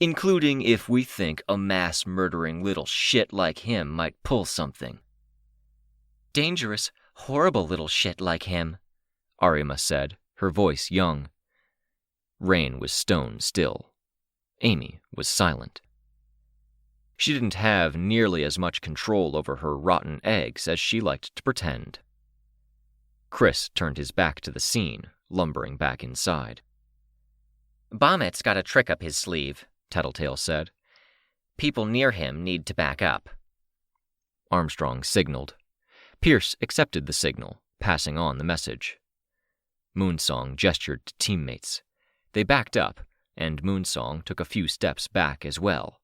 including if we think a mass-murdering little shit like him might pull something." "Dangerous, horrible little shit like him," Arima said, her voice young. Rein was stone still. Amy was silent. She didn't have nearly as much control over her rotten eggs as she liked to pretend. Chris turned his back to the scene, lumbering back inside. "Bomet's got a trick up his sleeve," Tattletale said. "People near him need to back up." Armstrong signaled. Pierce accepted the signal, passing on the message. Moonsong gestured to teammates. They backed up, and Moonsong took a few steps back as well.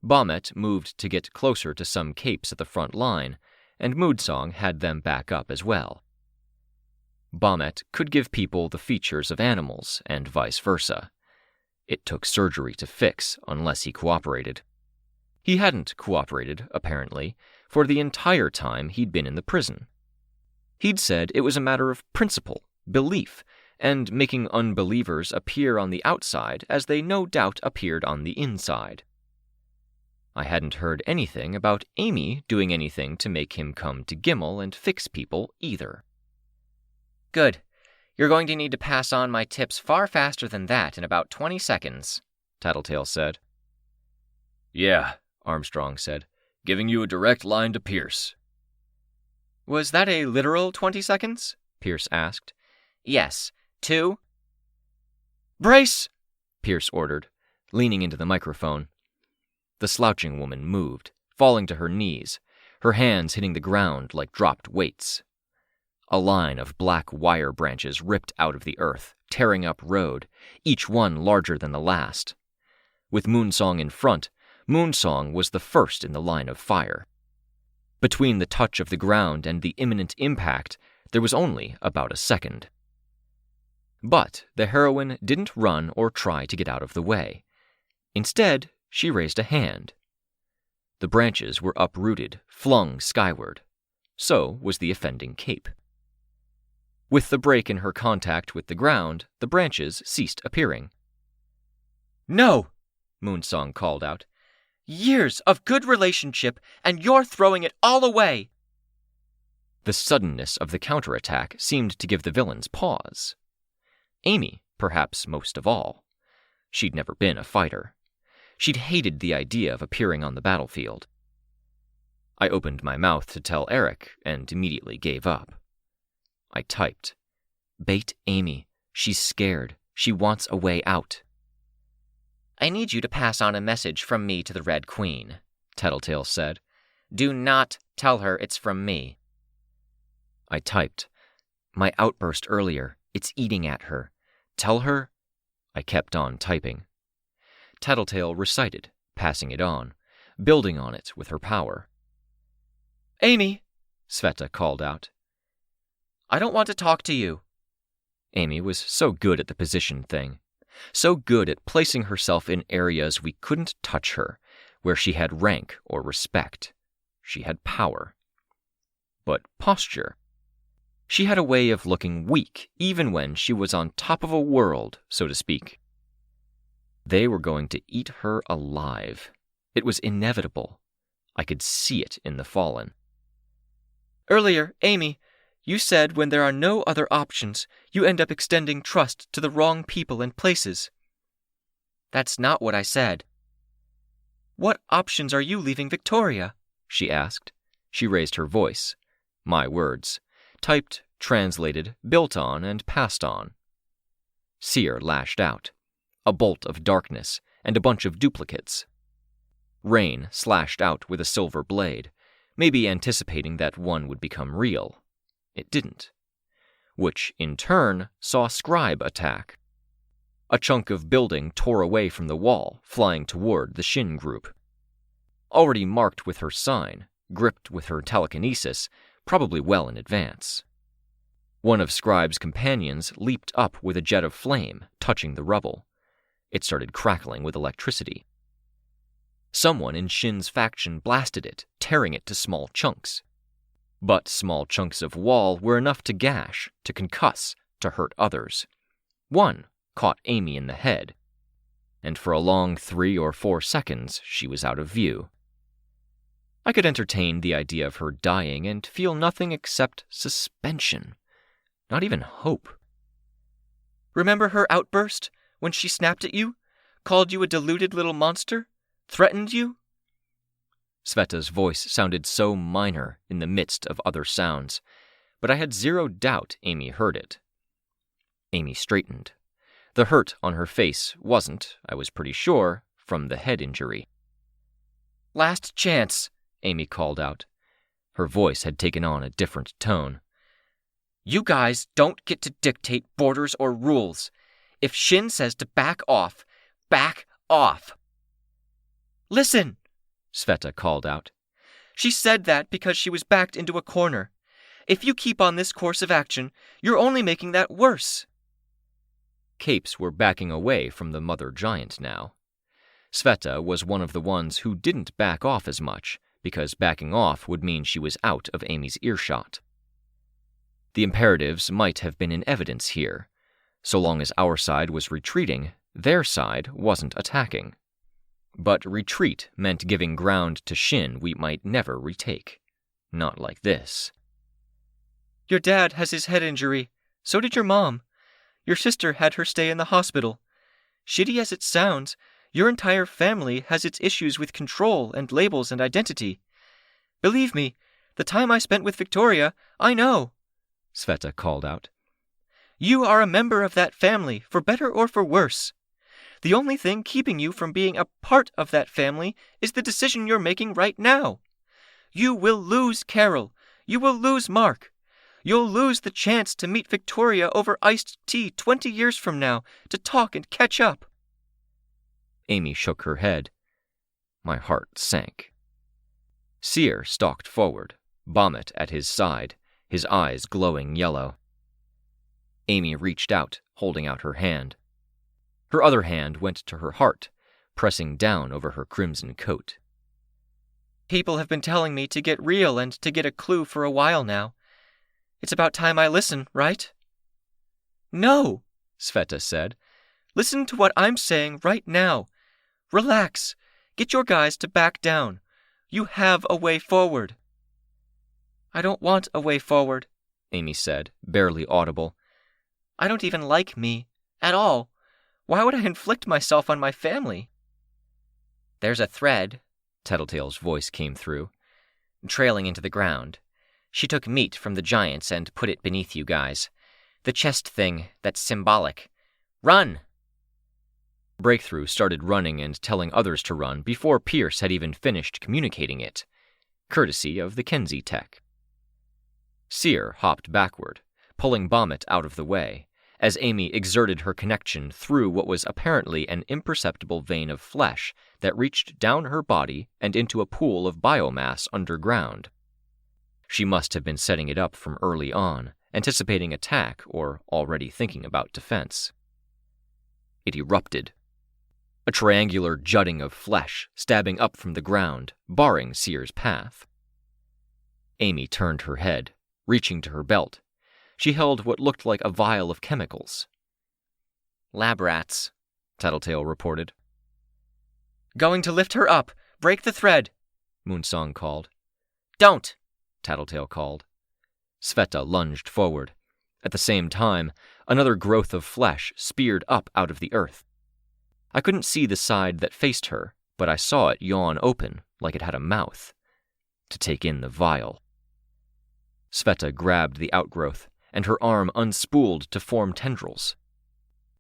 Bomet moved to get closer to some capes at the front line, and Moonsong had them back up as well. Bomet could give people the features of animals, and vice versa. It took surgery to fix unless he cooperated. He hadn't cooperated, apparently, for the entire time he'd been in the prison. He'd said it was a matter of principle, belief, and making unbelievers appear on the outside as they no doubt appeared on the inside. I hadn't heard anything about Amy doing anything to make him come to Gimel and fix people either. "Good. You're going to need to pass on my tips far faster than that in about 20 seconds, Tattletale said. "Yeah," Armstrong said, "giving you a direct line to Pierce." "Was that a literal 20 seconds? Pierce asked. "Yes. 2. "Brace!" Pierce ordered, leaning into the microphone. The slouching woman moved, falling to her knees, her hands hitting the ground like dropped weights. A line of black wire branches ripped out of the earth, tearing up road, each one larger than the last. With Moonsong in front, Moonsong was the first in the line of fire. Between the touch of the ground and the imminent impact, there was only about a second. But the heroine didn't run or try to get out of the way. Instead, she raised a hand. The branches were uprooted, flung skyward. So was the offending cape. With the break in her contact with the ground, the branches ceased appearing. "No!" Moonsong called out. "Years of good relationship, and you're throwing it all away!" The suddenness of the counterattack seemed to give the villains pause. Amy, perhaps most of all. She'd never been a fighter. She'd hated the idea of appearing on the battlefield. I opened my mouth to tell Eric and immediately gave up. I typed, Bait Amy. She's scared. She wants a way out. I need you to pass on a message from me to the Red Queen, Tattletale said. Do not tell her it's from me. I typed. My outburst earlier, it's eating at her. Tell her... I kept on typing. Tattletale recited, passing it on, building on it with her power. Amy, Sveta called out. I don't want to talk to you. Amy was so good at the position thing, so good at placing herself in areas we couldn't touch her, where she had rank or respect. She had power. But posture. She had a way of looking weak even when she was on top of a world, so to speak. They were going to eat her alive. It was inevitable. I could see it in the Fallen. Earlier, Amy, you said when there are no other options, you end up extending trust to the wrong people and places. That's not what I said. What options are you leaving Victoria? She asked. She raised her voice. My words. Typed, translated, built on, and passed on. Seer lashed out. A bolt of darkness, and a bunch of duplicates. Rein slashed out with a silver blade, maybe anticipating that one would become real. It didn't. Which, in turn, saw Scribe attack. A chunk of building tore away from the wall, flying toward the Shin group. Already marked with her sign, gripped with her telekinesis, probably well in advance. One of Scribe's companions leaped up with a jet of flame, touching the rubble. It started crackling with electricity. Someone in Shin's faction blasted it, tearing it to small chunks. But small chunks of wall were enough to gash, to concuss, to hurt others. One caught Amy in the head, and for a long 3 or 4 seconds she was out of view. I could entertain the idea of her dying and feel nothing except suspension, not even hope. Remember her outburst when she snapped at you, called you a deluded little monster, threatened you? Sveta's voice sounded so minor in the midst of other sounds, but I had zero doubt Amy heard it. Amy straightened. The hurt on her face wasn't, I was pretty sure, from the head injury. Last chance, Amy called out. Her voice had taken on a different tone. You guys don't get to dictate borders or rules. If Shin says to back off, back off. Listen, Sveta called out. She said that because she was backed into a corner. If you keep on this course of action, you're only making that worse. Capes were backing away from the mother giant now. Sveta was one of the ones who didn't back off as much, because backing off would mean she was out of Amy's earshot. The imperatives might have been in evidence here. So long as our side was retreating, their side wasn't attacking. But retreat meant giving ground to Shin we might never retake. Not like this. Your dad has his head injury. So did your mom. Your sister had her stay in the hospital. Shitty as it sounds, your entire family has its issues with control and labels and identity. Believe me, the time I spent with Victoria, I know, Sveta called out. You are a member of that family, for better or for worse. The only thing keeping you from being a part of that family is the decision you're making right now. You will lose Carol. You will lose Mark. You'll lose the chance to meet Victoria over iced tea 20 years from now, to talk and catch up. Amy shook her head. My heart sank. Seer stalked forward, Bommet at his side, his eyes glowing yellow. Amy reached out, holding out her hand. Her other hand went to her heart, pressing down over her crimson coat. People have been telling me to get real and to get a clue for a while now. It's about time I listen, right? No, Sveta said. Listen to what I'm saying right now. Relax. Get your guys to back down. You have a way forward. I don't want a way forward, Amy said, barely audible. I don't even like me, at all. Why would I inflict myself on my family? There's a thread, Tattletale's voice came through, trailing into the ground. She took meat from the giants and put it beneath you guys. The chest thing, that's symbolic. Run! Breakthrough started running and telling others to run before Pierce had even finished communicating it, courtesy of the Kenzie tech. Seer hopped backward, pulling Bommet out of the way, as Amy exerted her connection through what was apparently an imperceptible vein of flesh that reached down her body and into a pool of biomass underground. She must have been setting it up from early on, anticipating attack or already thinking about defense. It erupted. A triangular jutting of flesh stabbing up from the ground, barring Seer's path. Amy turned her head, reaching to her belt. She held what looked like a vial of chemicals. Lab rats, Tattletale reported. Going to lift her up. Break the thread, Moonsong called. Don't, Tattletale called. Sveta lunged forward. At the same time, another growth of flesh speared up out of the earth. I couldn't see the side that faced her, but I saw it yawn open like it had a mouth, to take in the vial. Sveta grabbed the outgrowth, and her arm unspooled to form tendrils.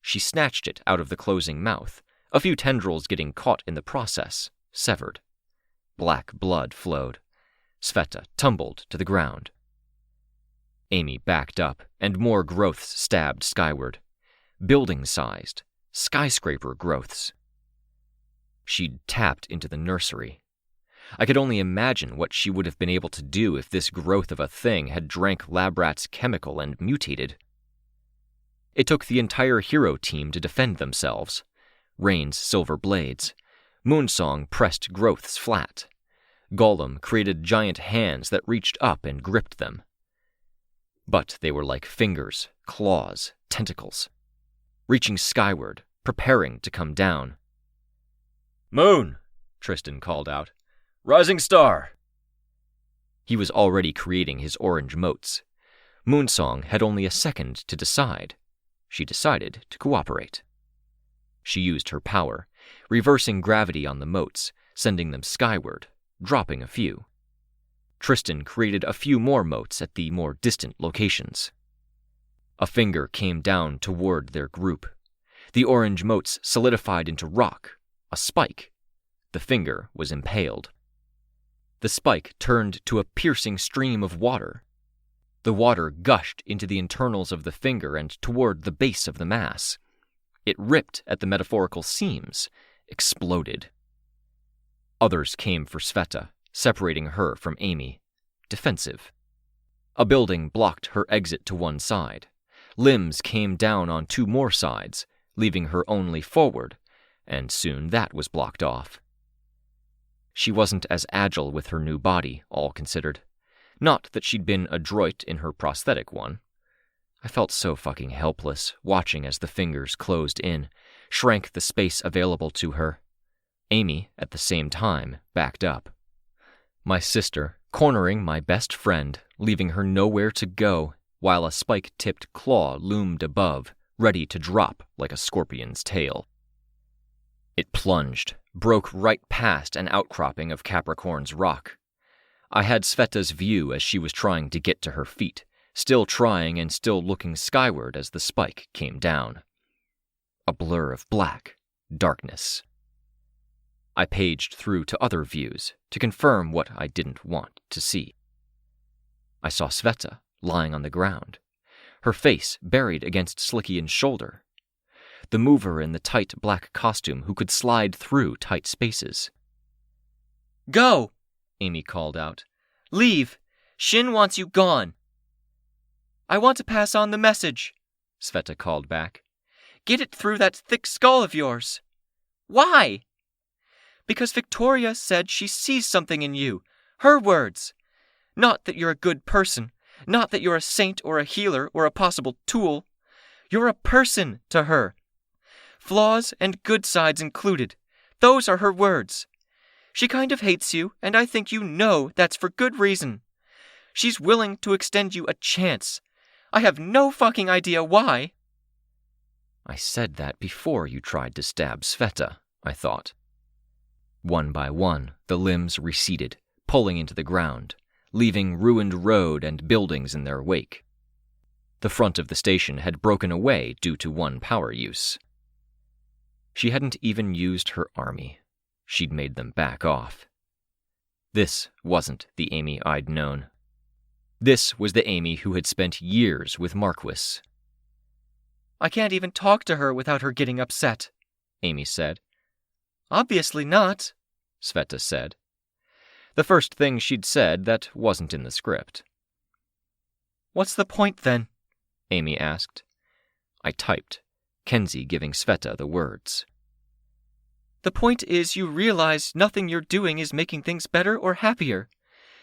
She snatched it out of the closing mouth, a few tendrils getting caught in the process, severed. Black blood flowed. Sveta tumbled to the ground. Amy backed up, and more growths stabbed skyward. Building-sized, skyscraper growths. She'd tapped into the nursery. I could only imagine what she would have been able to do if this growth of a thing had drank Labrat's chemical and mutated. It took the entire hero team to defend themselves. Rein's silver blades. Moonsong pressed growths flat. Golem created giant hands that reached up and gripped them. But they were like fingers, claws, tentacles. Reaching skyward, preparing to come down. "Moon!" Tristan called out. "Rising star!" He was already creating his orange motes. Moonsong had only a second to decide. She decided to cooperate. She used her power, reversing gravity on the motes, sending them skyward, dropping a few. Tristan created a few more motes at the more distant locations. A finger came down toward their group. The orange motes solidified into rock, a spike. The finger was impaled. The spike turned to a piercing stream of water. The water gushed into the internals of the finger and toward the base of the mass. It ripped at the metaphorical seams, exploded. Others came for Sveta, separating her from Amy. Defensive. A building blocked her exit to one side. Limbs came down on two more sides, leaving her only forward, and soon that was blocked off. She wasn't as agile with her new body, all considered. Not that she'd been adroit in her prosthetic one. I felt so fucking helpless, watching as the fingers closed in, shrank the space available to her. Amy, at the same time, backed up. My sister, cornering my best friend, leaving her nowhere to go, while a spike-tipped claw loomed above, ready to drop like a scorpion's tail. It plunged, broke right past an outcropping of Capricorn's rock. I had Sveta's view as she was trying to get to her feet, still trying and still looking skyward as the spike came down. A blur of black, darkness. I paged through to other views to confirm what I didn't want to see. I saw Sveta lying on the ground, her face buried against Slickian's shoulder. The mover in the tight black costume who could slide through tight spaces. Go, Amy called out. Leave. Shin wants you gone. I want to pass on the message, Sveta called back. Get it through that thick skull of yours. Why? Because Victoria said she sees something in you. Her words. Not that you're a good person. Not that you're a saint or a healer or a possible tool. You're a person to her. Flaws and good sides included. Those are her words. She kind of hates you, and I think you know that's for good reason. She's willing to extend you a chance. I have no fucking idea why. I said that before you tried to stab Sveta, I thought. One by one, the limbs receded, pulling into the ground, leaving ruined road and buildings in their wake. The front of the station had broken away due to one power use. She hadn't even used her army. She'd made them back off. This wasn't the Amy I'd known. This was the Amy who had spent years with Marquis. "I can't even talk to her without her getting upset," Amy said. "Obviously not," Sveta said. The first thing she'd said that wasn't in the script. "What's the point, then?" Amy asked. I typed, Kenzie giving Sveta the words. "The point is you realize nothing you're doing is making things better or happier.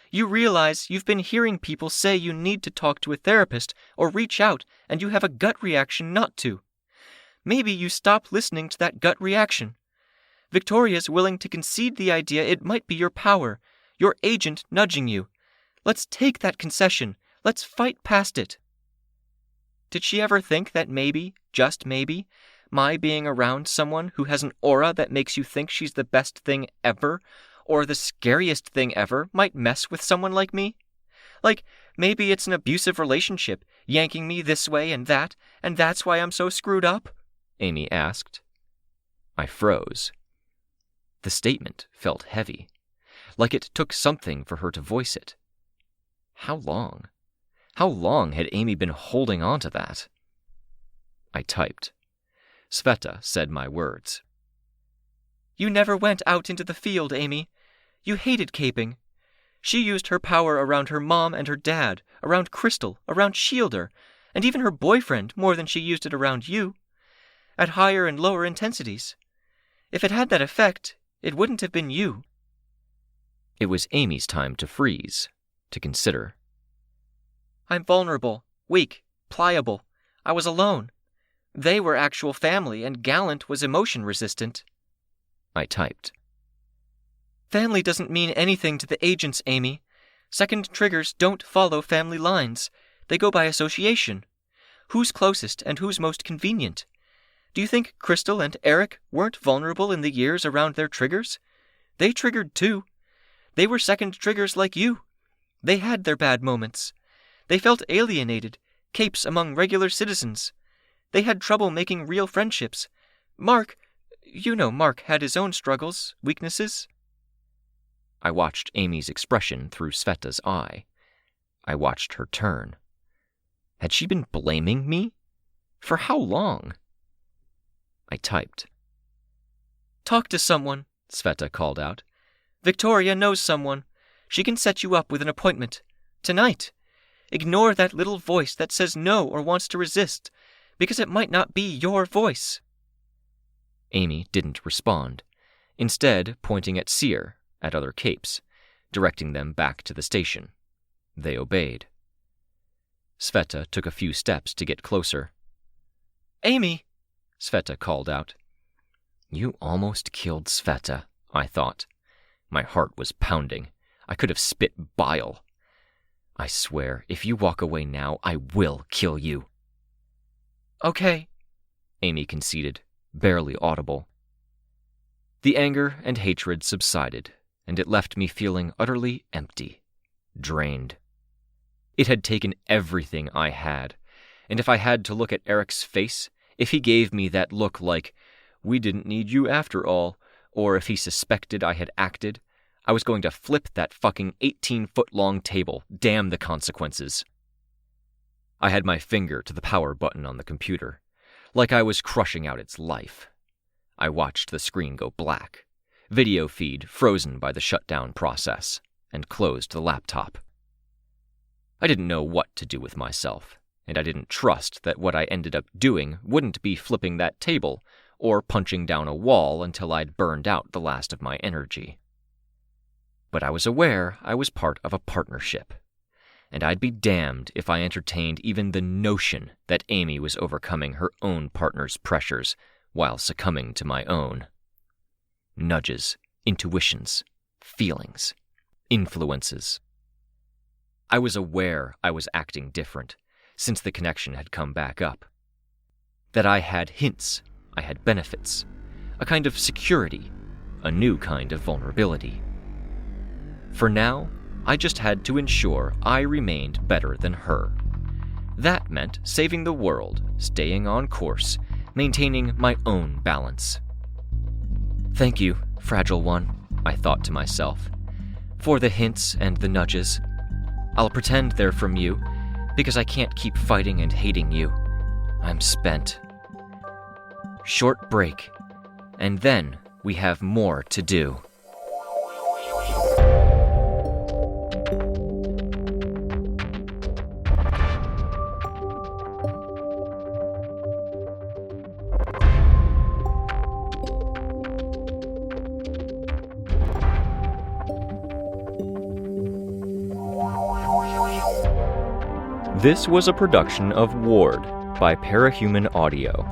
You realize you've been hearing people say you need to talk to a therapist or reach out, and you have a gut reaction not to. Maybe you stop listening to that gut reaction. Victoria's willing to concede the idea it might be your power, your agent nudging you. Let's take that concession. Let's fight past it." Did she ever think that maybe, just maybe, my being around someone who has an aura that makes you think she's the best thing ever, or the scariest thing ever, might mess with someone like me? Like, maybe it's an abusive relationship, yanking me this way and that's why I'm so screwed up? Amy asked. I froze. The statement felt heavy, like it took something for her to voice it. How long? How long had Amy been holding on to that? I typed. Sveta said my words. "You never went out into the field, Amy. You hated caping. She used her power around her mom and her dad, around Crystal, around Shielder, and even her boyfriend more than she used it around you. At higher and lower intensities. If it had that effect, it wouldn't have been you." It was Amy's time to freeze, to consider. "I'm vulnerable, weak, pliable. I was alone. They were actual family, and Gallant was emotion resistant." I typed. "Family doesn't mean anything to the agents, Amy. Second triggers don't follow family lines. They go by association. Who's closest and who's most convenient? Do you think Crystal and Eric weren't vulnerable in the years around their triggers? They triggered too. They were second triggers like you. They had their bad moments. They felt alienated, capes among regular citizens. They had trouble making real friendships. Mark had his own struggles, weaknesses." I watched Amy's expression through Sveta's eye. I watched her turn. Had she been blaming me? For how long? I typed. "Talk to someone," Sveta called out. "Victoria knows someone. She can set you up with an appointment. Tonight. Ignore that little voice that says no or wants to resist, because it might not be your voice." Amy didn't respond, instead pointing at Seer, at other capes, directing them back to the station. They obeyed. Sveta took a few steps to get closer. "Amy!" Sveta called out. You almost killed Sveta, I thought. My heart was pounding. I could have spit bile. I swear, if you walk away now, I will kill you. "Okay," Amy conceded, barely audible. The anger and hatred subsided, and it left me feeling utterly empty, drained. It had taken everything I had, and if I had to look at Eric's face, if he gave me that look like, "We didn't need you after all," or if he suspected I had acted, I was going to flip that fucking 18-foot-long table. Damn the consequences. I had my finger to the power button on the computer, like I was crushing out its life. I watched the screen go black, video feed frozen by the shutdown process, and closed the laptop. I didn't know what to do with myself, and I didn't trust that what I ended up doing wouldn't be flipping that table or punching down a wall until I'd burned out the last of my energy. But I was aware I was part of a partnership, and I'd be damned if I entertained even the notion that Amy was overcoming her own partner's pressures while succumbing to my own. Nudges, intuitions, feelings, influences. I was aware I was acting different, since the connection had come back up. That I had hints, I had benefits, a kind of security, a new kind of vulnerability. For now, I just had to ensure I remained better than her. That meant saving the world, staying on course, maintaining my own balance. Thank you, Fragile One, I thought to myself, for the hints and the nudges. I'll pretend they're from you, because I can't keep fighting and hating you. I'm spent. Short break, and then we have more to do. This was a production of Ward by Parahuman Audio.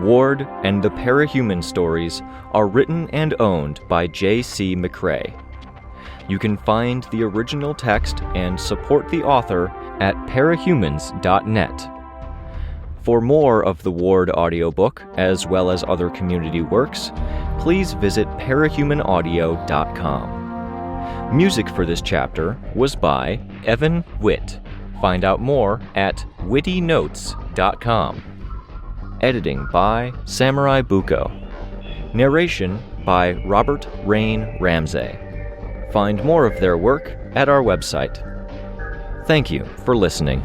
Ward and the Parahuman stories are written and owned by J.C. McCrae. You can find the original text and support the author at parahumans.net. For more of the Ward audiobook, as well as other community works, please visit parahumanaudio.com. Music for this chapter was by Evan Witt. Find out more at wittynotes.com. Editing by SamuraiBuko. Narration by Robert Rein Ramsay. Find more of their work at our website. Thank you for listening.